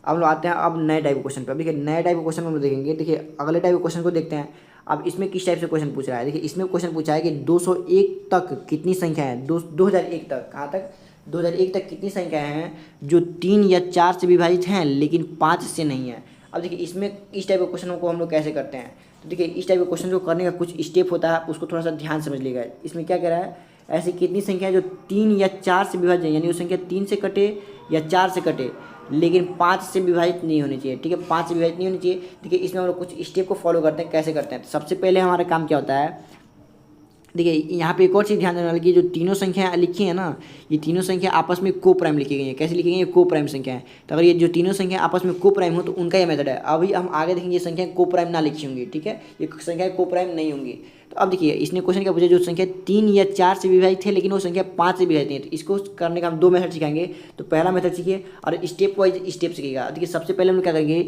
अब लोग आते हैं अब नए टाइप क्वेश्चन पे। अब देखिए नए टाइप क्वेश्चन हम लोग देखेंगे। देखिए अगले टाइप क्वेश्चन को देखते हैं। अब इसमें किस टाइप से क्वेश्चन पूछ रहा है, देखिए इसमें क्वेश्चन पूछा है कि 201 तक कितनी संख्या है, 2001 तक, कहाँ तक, 2001 तक कितनी संख्याएं हैं जो 3 या 4 से विभाजित हैं लेकिन 5 से नहीं है। अब देखिए इसमें इस टाइप के क्वेश्चन को हम लोग कैसे करते हैं। तो देखिए इस टाइप के क्वेश्चन को करने का कुछ स्टेप होता है, उसको थोड़ा सा ध्यान समझ लीजिएगा। इसमें क्या कह रहा है, ऐसी कितनी संख्या है जो 3 या 4 से विभाजित, यानी वो संख्या 3 से कटे या 4 से कटे लेकिन 5 से विभाजित नहीं होनी चाहिए। ठीक है, 5 से विभाजित नहीं होनी चाहिए। देखिए इसमें हम लोग कुछ स्टेप को फॉलो करते हैं। कैसे करते हैं, तो सबसे पहले हमारा काम क्या होता है, देखिए यहाँ पे एक और चीज़ ध्यान देने वाली कि जो तीनों संख्या लिखी है ना, ये तीनों संख्या आपस में को प्राइम लिखी गई है। कैसे लिखी गई है, को प्राइम संख्या है। तो अगर ये जो तीनों संख्या आपस में को प्राइम हो तो उनका ये मेथड है। अभी हम आगे देखेंगे ये संख्या को प्राइम ना लिखी होंगी। ठीक है, ये संख्या को प्राइम नहीं होंगी। तो अब देखिए इसने क्वेश्चन क्या पूछा, जो संख्या 3 या 4 से विभाजित थे लेकिन वो संख्या 5 से विभाजित नहीं है। तो इसको करने का हम 2 मेथड सिखाएंगे। तो पहला मेथड सीखिए और स्टेप वाइज स्टेप सीखिएगा। देखिए सबसे पहले हम लोग क्या करेंगे,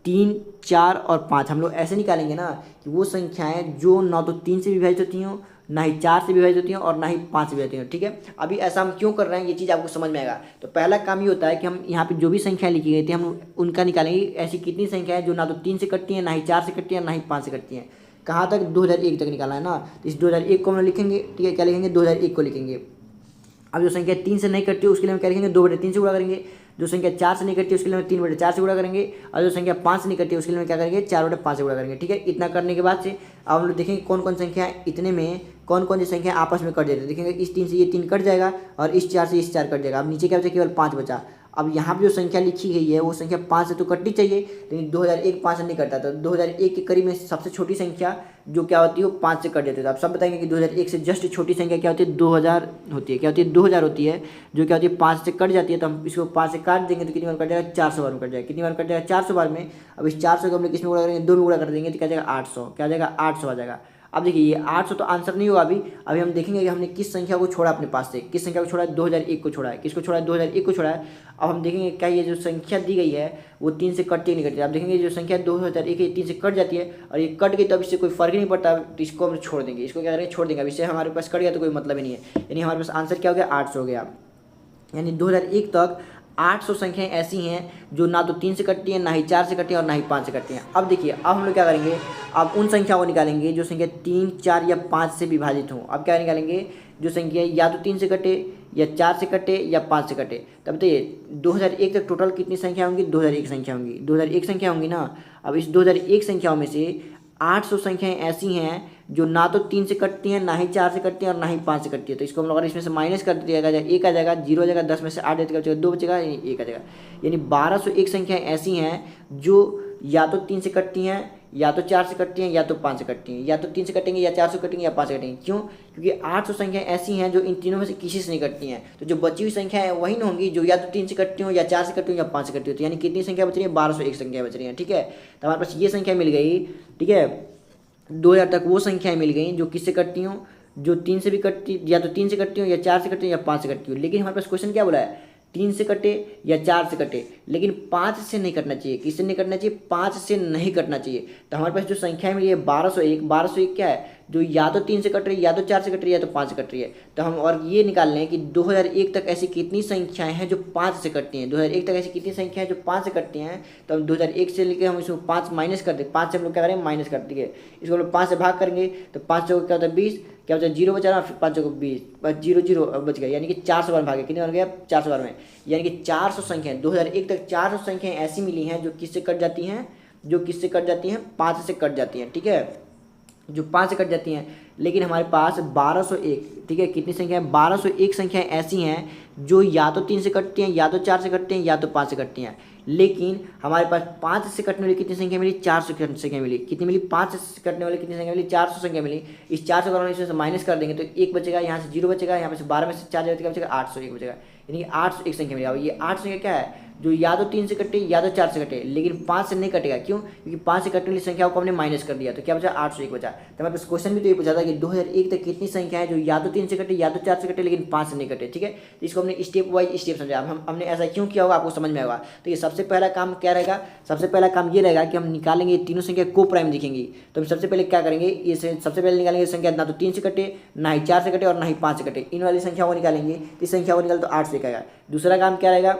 3, 4 और 5 हम लोग ऐसे निकालेंगे ना कि वो संख्याएं जो ना तो 3 से विभाजित होती हों, ना ही 4 से विभाजित होती हैं और ना ही 5 से विभाजित होती हैं। ठीक है, अभी ऐसा हम क्यों कर रहे हैं ये चीज़ आपको समझ में आएगा। तो पहला काम ये होता है कि हम यहाँ पे जो भी संख्या लिखी गई थी हम उनका निकालेंगे। ऐसी कितनी संख्या है जो ना तो 3 से कटती हैं, ना ही 4 से कटती हैं, ना ही 5 से कटती हैं। कहाँ तक, 2001 तक निकाला है ना। तो इस 2001 को हम लिखेंगे। ठीक है, क्या लिखेंगे, 2001 को लिखेंगे। अब जो संख्या 3 से नहीं कटती है उसके लिए हम क्या लिखेंगे, 2/3 से गुणा करेंगे। जो संख्या 4 से नहीं कटती है उसके लिए हम 3/4 से गुणा करेंगे। और जो संख्या 5 से नहीं कटती है उसके लिए हम क्या करेंगे, 4/5 से गुणा करेंगे। ठीक है, इतना करने के बाद से अब हम लोग देखेंगे कौन कौन संख्या इतने में कौन कौन सी संख्या आपस में कट जाती है। देखेंगे इस 3 से ये 3 कट जाएगा और इस 4 से इस 4 कट जाएगा। अब नीचे क्या बचा, केवल 5 बचा। अब यहाँ पे जो संख्या लिखी गई है वो संख्या 5 से तो कटनी चाहिए, लेकिन 2001 5 से नहीं कटता। तो 2001 के करीब में सबसे छोटी संख्या जो क्या होती है वो 5 से कट जाती है। तो आप सब बताएंगे कि 2001 से जस्ट छोटी संख्या क्या होती है, 2000 होती है। क्या होती है, 2000 होती है, जो क्या होती है 5 से कट जाती है। तो हम इसको 5 से काट देंगे तो कितनी बार कट जाएगा, 400 बार में कट जाएगा। कितनी बार कट जाएगा, 400 बार में। अब इस 400 को हम लोग किसमें गुणा करेंगे, 2 में गुणा कर देंगे तो क्या जाएगा 800। क्या जाएगा, 800 आ जाएगा। अब देखिए ये 800 तो आंसर नहीं होगा अभी हम देखेंगे कि हमने किस संख्या को छोड़ा अपने पास से, किस संख्या को छोड़ा है, 2001 को छोड़ा है। किसको छोड़ा है, 2001 को छोड़ा है। अब हम देखेंगे क्या ये जो संख्या दी गई है वो 3 से कटती नहीं कटती। आप देखेंगे जो संख्या 2001 है 3 से कट जाती है और ये कट गई तो अब इससे कोई फर्क नहीं पड़ता, तो इसको हम छोड़ देंगे। इसको क्या करेंगे, छोड़ देंगे। अब इससे हमारे पास कट गया तो कोई मतलब ही नहीं है, यानी हमारे पास आंसर क्या हो गया, 800 हो गया। यानी 2001 तक 800 संख्याएं ऐसी हैं जो ना तो 3 से कटती हैं, ना ही 4 से कटती हैं और ना ही 5 से कटती हैं। अब देखिए अब हम लोग क्या करेंगे, अब उन संख्याओं को निकालेंगे जो संख्या 3, 4 या 5 से विभाजित हों। अब क्या निकालेंगे, जो संख्या या तो 3 से कटे या 4 से कटे या 5 से कटे। तब बताइए 2001 तक टोटल कितनी संख्या होंगी, 2001 संख्या होंगी, 2001 संख्या होंगी ना। अब इस 2001 संख्याओं में से 800 संख्याएं ऐसी हैं जो ना तो 3 से कटती हैं, ना ही 4 से कटती हैं और ना ही 5 से कटती है। तो इसको हम लोग अगर इसमें से माइनस कर दिया जाएगा, 1 आ जाएगा, 0 आ जाएगा, 10 में से 8 बचेगा, 2 बचेगा, 1 आ जाएगा। यानी 1201 संख्याएं ऐसी हैं जो या तो 3 से कटती हैं, या तो 4 से कटती हैं, या तो 5 से कटती हैं। या तो 3 से कटेंगे, या 4 से कटेंगे, या 5 से कटेंगे। क्यों, क्योंकि 800 संख्याएं ऐसी हैं जो इन तीनों में से किसी से नहीं कटती हैं। तो जो बची हुई संख्या है वही ना होंगी जो या तो 3 से कटती हो, या 4 से कटती हो, या 5 से कटती हो। तो यानी कितनी संख्या बच रही है, 1201 संख्या बच रही है। ठीक है, तो हमारे पास ये संख्या मिल गई। ठीक है, 2000 तक वो संख्याएं मिल गई जो किससे कटती हों, जो 3 से भी कटती, या तो 3 से कटती हो, या 4 से कटती हो, या 5 से कटती हो। लेकिन हमारे पास क्वेश्चन क्या बोला है, 3 से कटे या 4 से कटे, लेकिन 5 से नहीं कटना चाहिए। किससे नहीं कटना चाहिए, 5 से नहीं कटना चाहिए। तो हमारे पास जो संख्या मिली है 1201 क्या है, जो या तो 3 से कट रही है, या तो 4 से कट रही है, या तो 5 से कट रही है। तो हम और ये निकाल लें कि 2001 तक ऐसी कितनी संख्याएं हैं जो 5 से कटती हैं। 2001 तक ऐसी कितनी संख्याएं हैं जो 5 से कटती हैं। तो हम 2001 से लेकर हम इसको 5 माइनस कर दें, 5 से हम लोग क्या करेंगे, माइनस कर देंगे। इसको हम लोग 5 से भाग करेंगे तो 5 चौको क्या होता है 20, क्या होता है 0 बचा ना, फिर 5 चौको 20, बस 0 0 बच गया। यानी कि 400 बार भागे, कितने बन गया, 400 बार में। यानी कि 400 संख्याएं 2001 तक 400 संख्याएं ऐसी मिली हैं जो किससे कट जाती हैं, जो किससे कट जाती हैं, 5 से कट जाती हैं। ठीक है, जो 5 से कट जाती हैं। लेकिन हमारे पास 1201, ठीक है, कितनी संख्या है, 1201 संख्याएं ऐसी हैं जो या तो 3 से कटती हैं, या तो 4 से कटती हैं, या तो 5 से कटती हैं। लेकिन हमारे पास 5 से कटने वाली कितनी संख्या मिली, 400 संख्या मिली। कितनी मिली, 5 से कटने वाली कितनी संख्या मिली, 400 संख्या मिली। इस 400 को इसमें से माइनस कर देंगे तो 1 बचेगा, यहाँ से 0 बचेगा, यहाँ पे से 12 में से 4 बचेगा, 801 बचेगा। यानी कि 801 संख्या मिली। अब ये 8 संख्या क्या है, जो या तो 3 से कटे या तो 4 से कटे, लेकिन 5 से नहीं कटेगा। क्यों, क्योंकि 5 से कटने वाली संख्याओं को हमने माइनस कर दिया। तो क्या बचा, 801 बचा। तो हमारे पास क्वेश्चन भी तो ये पूछा था कि 2001 तक कितनी संख्या है जो या तो 3 से कटे, या तो 4 से कटे, लेकिन 5 से नहीं कटे। ठीक है, तो इसको हमने स्टेप वाइज स्टेप समझा। हमने ऐसा क्यों किया होगा आपको समझ में आएगा। तो ये सबसे पहला काम क्या रहेगा, सबसे पहला काम ये रहेगा कि हम निकालेंगे तीनों संख्या को प्राइम दिखेंगी। तो हम सबसे पहले क्या करेंगे, ये सबसे पहले निकालेंगे संख्या ना तो 3 से कटे, ना ही 4 से कटे और ना ही 5 से कटे। इन वाली संख्या को निकालेंगे, इस संख्या को निकाले तो 801 आएगा। दूसरा काम क्या रहेगा,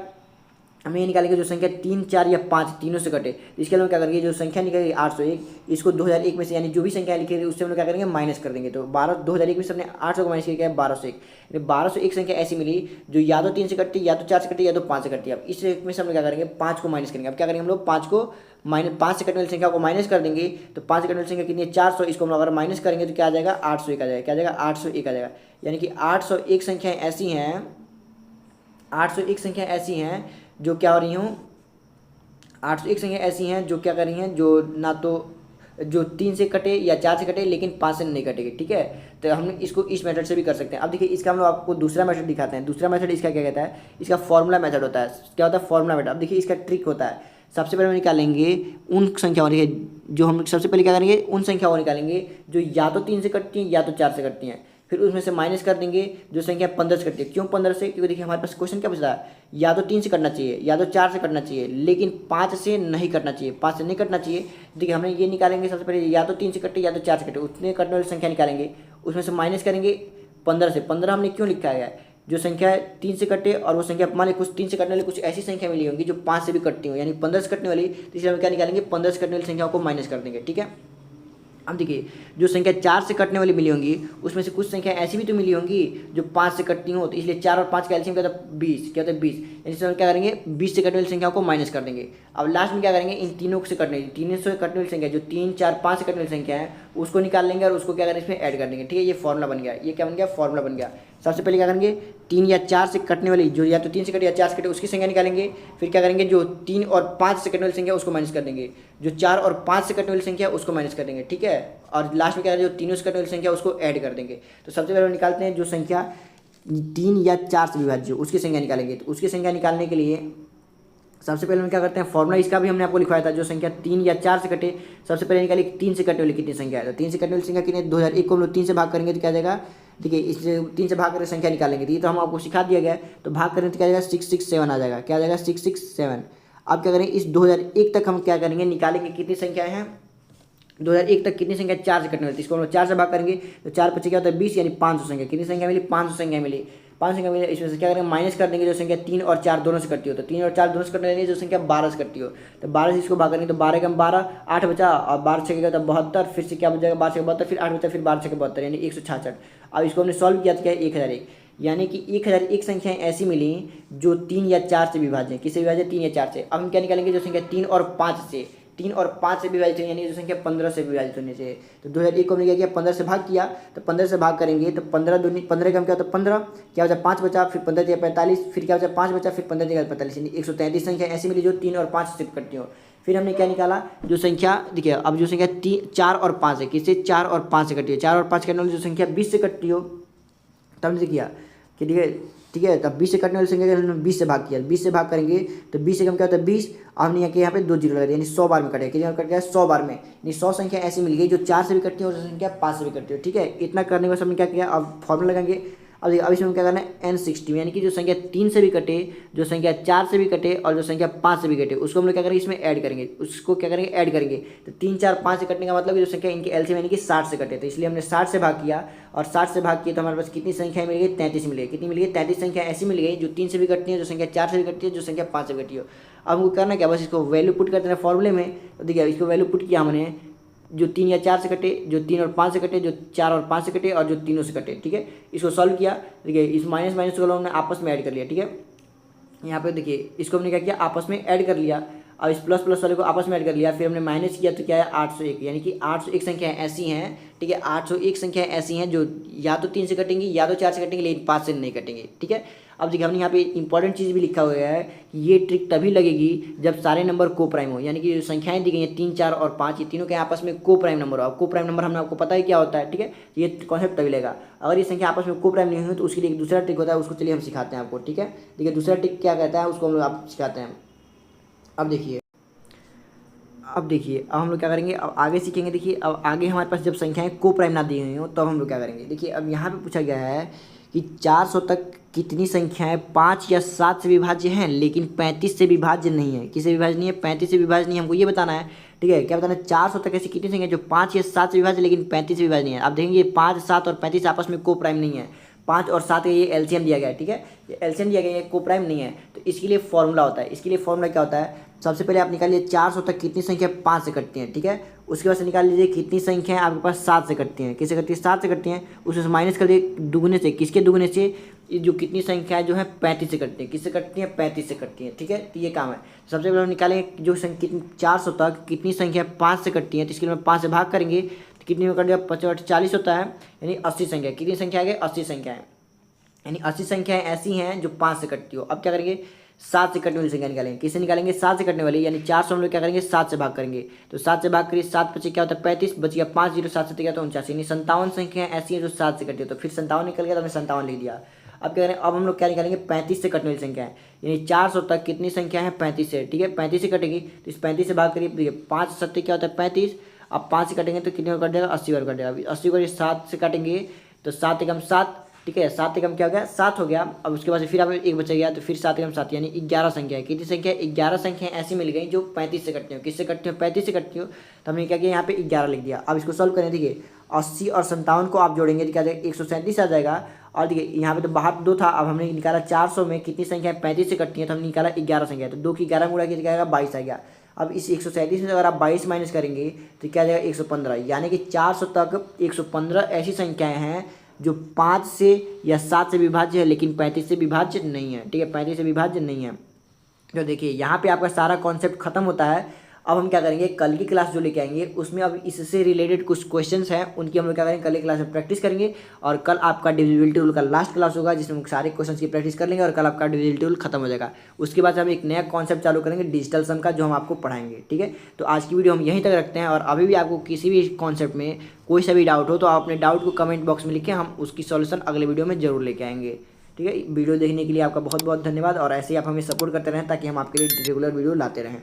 हम ये निकालेंगे जो संख्या 3, 4 या 5 तीनों से कटे। इसके लिए हम क्या करेंगे, जो संख्या निकलेगी 801, इसको 2001 में से, यानी जो भी संख्या लिखी है उससे हम लोग क्या करेंगे, माइनस कर देंगे। तो 2001 में से हमने 800 को माइनस किया है 1201। 1201 संख्या ऐसी मिली जो या तो 3 से कटती, या तो 4 से कटती, या तो 5 से कटती है। अब इस में से हम लोग क्या करेंगे, 5 को माइनस करेंगे। अब क्या करेंगे हम लोग, 5 को माइनस, 5 से कटने वाली संख्या को माइनस कर देंगे। तो 5 से कटने वाली संख्या कितनी है, 400। इसको हम लोग अगर माइनस करेंगे तो क्या आ जाएगा, 801 आ जाएगा। क्या आ जाएगा, 801 आ जाएगा। यानी कि 801 संख्याएँ ऐसी हैं, 801 संख्या ऐसी हैं जो क्या हो रही हूँ, 801 संख्या ऐसी हैं जो क्या कर रही हैं, जो ना तो जो 3 से कटे या 4 से कटे, लेकिन 5 से नहीं कटेगी। ठीक है, तो हम इसको इस मेथड से भी कर सकते हैं। अब देखिए इसका हम लोग आपको दूसरा मेथड दिखाते हैं। दूसरा मेथड इसका क्या कहता है, इसका फॉर्मूला मेथड होता है। क्या होता है, फॉर्मूला मेथड। अब देखिए इसका ट्रिक होता है, सबसे पहले हम निकालेंगे उन संख्याओं, जो हम सबसे पहले क्या करेंगे, उन संख्याओं निकालेंगे जो या तो 3 से कटती हैं, या तो 4 से कटती हैं। फिर उसमें से माइनस कर देंगे जो संख्या 15 से कटती है। क्यों 15 से, क्योंकि देखिए हमारे पास क्वेश्चन क्या पूछ रहा है, या तो 3 से कटना चाहिए, या तो 4 से कटना चाहिए, लेकिन 5 से नहीं कटना चाहिए। 5 से नहीं कटना चाहिए, देखिए हमने ये निकालेंगे सबसे पहले, या तो 3 से कटे, या तो 4 से कटे, उतने कटने वाली संख्या निकालेंगे। उसमें से माइनस करेंगे 15 से। 15 हमने क्यों लिखा है, जो संख्या 3 से कटे और वो संख्या मान ली कुछ 3 से कटने वाली कुछ ऐसी संख्या मिली होंगी जो 5 से भी कटती हो, यानी 15 से कटने वाली। तो इसलिए हम क्या निकालेंगे, 15 से कटने वाली संख्याओं को माइनस कर देंगे। ठीक है, अब देखिए जो संख्या 4 से कटने वाली मिली होंगी उसमें से कुछ संख्या ऐसी भी तो मिली होंगी जो 5 से कटती हो। तो इसलिए 4 और 5 का एलसीएम क्या होता है, 20। क्या होता है, 20। यानी हम क्या करेंगे, 20 से कटने वाली संख्याओं को माइनस कर देंगे। अब लास्ट में क्या करेंगे, इन तीनों से कटने, तीनों से कटने वाली संख्या जो 3, 4, 5 से कटने वाली संख्या है उसको निकाल लेंगे और उसको क्या करेंगे, इसमें ऐड कर देंगे। ठीक है, ये फॉर्मूला बन गया। ये क्या बन गया, फॉर्मूला बन गया। सबसे पहले क्या करेंगे, 3 या 4 से कटने वाली, जो या तो 3 से कटे या 4 से कटे, उसकी संख्या निकालेंगे। फिर क्या करेंगे, जो 3 और 5 से कटने वाली संख्या उसको माइनस कर देंगे, जो 4 और 5 से कटने वाली संख्या उसको माइनस कर देंगे। ठीक है, और लास्ट में क्या करेंगे, जो तीनों से कटने वाली संख्या उसको ऐड कर देंगे। तो सबसे पहले निकालते हैं जो संख्या 3 या 4 से विभाज्य उसकी संख्या निकालेंगे। तो उसकी संख्या निकालने के लिए सबसे पहले हम क्या करते हैं, फॉर्मूला इसका भी हमने आपको लिखवाया था, जो संख्या 3 या 4 से कटे सबसे पहले निकालिए 3 से कटने वाली कितनी संख्या है। तो 3 से कटने वाली संख्या कितनी है, 2001 को हम लोग 3 से भाग करेंगे तो क्या जाएगा, देखिए इससे 3 से भाग करके संख्या निकालेंगे। तो ये तो हम आपको सिखा दिया गया है। तो भाग करेंगे तो क्या जाएगा, 667 आ जाएगा। क्या जाएगा, 667। अब क्या करेंगे, इस 2001 तक हम क्या करेंगे, निकालेंगे कितनी संख्याएं हैं, 2001 तक कितनी संख्या 4 से कटने वाली थी, इसको हम लोग 4 से भाग करेंगे तो 4 पच्चीस क्या होता है 20, यानी 500 संख्या। कितनी संख्या मिली, 500 संख्या मिली। 500 संख्या मिली, इसमें से क्या करेंगे, माइनस कर देंगे जो संख्या 3 और 4 दोनों से कटती हो। तो 3 और 4 दोनों से कटने वाली जो संख्या 12 से कटती हो, तो 12 से इसको भाग करेंगे तो 12 का 12, 8 बचा, और 12 छः का 72, फिर से क्या बचेगा, 12 से 72, फिर 8 बचा, फिर 12 छः 72, यानी 166। अब इसको हमने सॉल्व किया तो क्या है, 1001, यानी कि 1001 संख्याएं ऐसी मिली जो 3 या 4 से विभाज्य, किससे विभाज्य, 3 या 4 से। अब हम क्या निकालेंगे, जो संख्या 3 और 5 से, 3 और 5 से विभाजित है, यानी जो संख्या 15 से विभाजित होने से। तो 2001 को हमने क्या किया, 15 से भाग किया, तो 15 से भाग करेंगे तो 15 दूनी 15 का क्या होता है 15, क्या बचा 5 बचा, फिर 15 जगह 45, फिर क्या बचा 5 बचा, फिर 15 जगह 45, यानी 133 संख्या ऐसी मिली जो 3 और 5 से कटती हो। फिर हमने क्या निकाला, जो संख्या देखिए, अब जो संख्या 4 और 5 है, किससे, 4 और 5 से कटती है। 4 और 5 कटने वाली जो संख्या 20 से कटती हो, तब हमने किया कि ठीक है, तब 20 से कटने वाली संख्या का हमने 20 से भाग किया। 20 से भाग करेंगे तो 20 से कम क्या होता है 20, और हमने यहाँ पे 2 जीरो लगा दिया, यानी 100 बार में कटेगा। कितनी बार कट गया, 100 बार में, यानी 100 संख्या ऐसी मिल गई जो 4 से भी कटती है और जो संख्या 5 से भी कटती है। ठीक है, इतना करने के बाद हमने क्या किया, अब फॉर्मूला लगाएंगे। अब इसमें क्या करना है, N60, यानी कि जो संख्या 3 से भी कटे, जो संख्या 4 से भी कटे और जो संख्या 5 से भी कटे, उसको हम लोग क्या करेंगे, इसमें ऐड करेंगे। उसको क्या करेंगे, ऐड करेंगे। तो 3, 4, 5 से कटने का मतलब जो संख्या इनकी एलसीएम यानी कि 60 से कटे, तो इसलिए हमने 60 से भाग किया, और 60 से भाग किया तो हमारे पास कितनी संख्या मिल गई, 33 मिल गई। कितनी मिल गई, 33 संख्या ऐसी मिल गई जो 3 से भी कटती है, जो संख्या 4 से भी कटती है, जो संख्या 5 से भी कटती है। अब हमको करना क्या, बस इसको वैल्यू पुट करते हैं फॉर्मूले में। तो देखिए इसको वैल्यू पुट किया हमने, जो 3 या 4 से कटे, जो 3 और 5 से कटे, जो 4 और 5 से कटे, और जो तीनों से कटे। ठीक है, इसको सॉल्व किया, देखिए इस माइनस माइनस को हमने आपस में ऐड कर लिया। ठीक है, यहाँ पे देखिए इसको हमने क्या किया, आपस में ऐड कर लिया। अब इस प्लस प्लस वाले को आपस में ऐड कर लिया, फिर हमने माइनस किया तो क्या है 801, यानी कि 801 संख्याएं ऐसी हैं। ठीक है, 801 संख्याएं ऐसी हैं जो या तो 3 से कटेंगी या तो 4 से कटेंगी, लेकिन 5 से नहीं कटेंगी। ठीक है, अब देखिए हमने यहाँ पे इंपॉर्टेंट चीज़ भी लिखा हुआ है कि ये ट्रिक तभी लगेगी जब सारे नंबर को प्राइम हो, यानी कि जो संख्याएं दी गई हैं 3, 4 और 5, ये तीनों के आपस में को प्राइम नंबर हो। अब को प्राइम नंबर हमने आपको पता है क्या होता है। ठीक है, ये कॉन्सेप्ट तभी लगेगा। अगर ये संख्या आपस में को प्राइम नहीं हुई तो उसके लिए एक दूसरा ट्रिक होता है, उसको चलिए हम सिखाते हैं आपको। ठीक है, देखिए दूसरा ट्रिक क्या कहता है, उसको हम लोग आप सिखाते हैं। अब देखिए अब हम लोग क्या करेंगे, अब आगे सीखेंगे। देखिए अब आगे हमारे पास जब संख्याएं को प्राइम ना दी हुई हो तब हम लोग क्या करेंगे। देखिए अब यहाँ पे पूछा गया है कि 400 तक कितनी संख्याएं 5 या 7 से विभाज्य हैं लेकिन 35 से विभाज्य नहीं है। किससे विभाज्य नहीं है, 35 से विभाज्य नहीं है, हमको ये बताना है। ठीक है, क्या बताना है, 400 तक ऐसी कितनी संख्या जो 5 या 7 से विभाज्य लेकिन 35 से विभाज्य नहीं है। आप देखेंगे 5, 7 और 35 आपस में को प्राइम नहीं है। 5 और 7 का ये एलसीएम दिया गया है। ठीक है, ये एलसीएम दिया गया है, को प्राइम नहीं है। तो इसके लिए फॉर्मूला होता है। इसके लिए फॉर्मूला क्या होता है, सबसे पहले आप निकालिए 400 तक कितनी संख्या 5 से कटती हैं। ठीक है, उसके बाद से निकाल लीजिए कितनी संख्याएं आपके पास 7 से कटती हैं। किससे कटती है, 7 से कटती हैं। उसमें माइनस कर दिए दुगुने से, किसके दुगुने से, जो कितनी संख्याएं जो है 35 से कटती हैं। किससे कटती हैं, 35 से कटती हैं। ठीक है, तो ये काम है। सबसे पहले हम निकालेंगे जो 400 तक कितनी संख्या 5 से कटती हैं, तो इसके लिए हम 5 से भाग करेंगे तो कितनी में कट दिया, 55 40 होता है, यानी 80 संख्या। कितनी संख्या आ गई, 80 संख्याएं, यानी 80 संख्याएं ऐसी हैं जो 5 से कटती हो। अब क्या करेंगे, 7 से कटने वाली संख्या निकालेंगे। किससे निकालेंगे, 7 से कटने वाली, यानी 400 हम लोग क्या करेंगे 7 से भाग करेंगे। तो 7 से भाग करिए, 7 पचे क्या होता है 35, बच गया 5, 0 7 से क्या तो 49, यानी 57 संख्या ऐसी है जो 7 से कटती है। तो फिर 57 निकल गया तो हमने 57 लिख दिया। अब क्या करें, अब हम लोग क्या निकालेंगे 35 से कटने वाली संख्या है, यानी 400 तक कितनी संख्या है 35 से। ठीक है, 35 से कटेगी तो इस 35 से भाग करिए, देखिए 5 7 क्या होता है 35। अब 5 से कटेंगे तो कितने बार कट जाएगा, 80 बार कट जाएगा। 80 को 7 से काटेंगे तो 7 एकम 7। ठीक है, 7 एकम क्या हो गया, 7 हो गया। अब उसके बाद फिर आप एक बचा गया तो फिर 7 एकम 7, यानी 11 संख्या है। कितनी संख्या, 11 संख्या ऐसी मिल गई जो 35 से कटती हो। किससे कटती हो, 35 से कटती हो। तो हमने क्या किया, यहाँ पे 11 लिख दिया। अब इसको सॉल्व करें, देखिए 80 और 57 को आप जोड़ेंगे तो क्या जाएगा 137 आ जाएगा। और देखिए यहाँ पे तो बाहर 2 था, अब हमने निकाला 400 में कितनी संख्या 35 से कटती है, तो हमने निकाला 11 संख्या। तो 2 की 11 गुणा किया जाएगा 22 आ गया। अब इस 137 में अगर आप 22 माइनस करेंगे तो क्या जाएगा 115, यानी कि 400 तक 115 ऐसी संख्याएं हैं जो 5 से या 7 से विभाज्य है लेकिन 35 से विभाज्य नहीं है। ठीक है, 35 से विभाज्य नहीं है। तो देखिए यहाँ पे आपका सारा कॉन्सेप्ट खत्म होता है। अब हम क्या करेंगे, कल की क्लास जो लेके आएंगे उसमें अब इससे रिलेटेड कुछ क्वेश्चंस हैं, उनकी हम लोग क्या करेंगे कल की क्लास में प्रैक्टिस करेंगे। और कल आपका डिविजिबिलिटी रूल का लास्ट क्लास होगा जिसमें हम सारे क्वेश्चंस की प्रैक्टिस कर लेंगे और कल आपका डिविजिबिलिटी रूल खत्म हो जाएगा। उसके बाद हम एक नया कॉन्सेप्ट चालू करेंगे डिजिटल सम का, जो हम आपको पढ़ाएंगे। ठीक है, तो आज की वीडियो हम यहीं तक रखते हैं। और अभी भी आपको किसी भी कॉन्सेप्ट में कोई सा भी डाउट हो तो आप अपने डाउट को कमेंट बॉक्स में लिखें, हम उसकी सॉल्यूशन अगले वीडियो में जरूर लेके आएंगे। ठीक है, वीडियो देखने के लिए आपका बहुत बहुत धन्यवाद और ऐसे ही आप हमें सपोर्ट करते रहें ताकि हम आपके लिए रेगुलर वीडियो लाते रहें।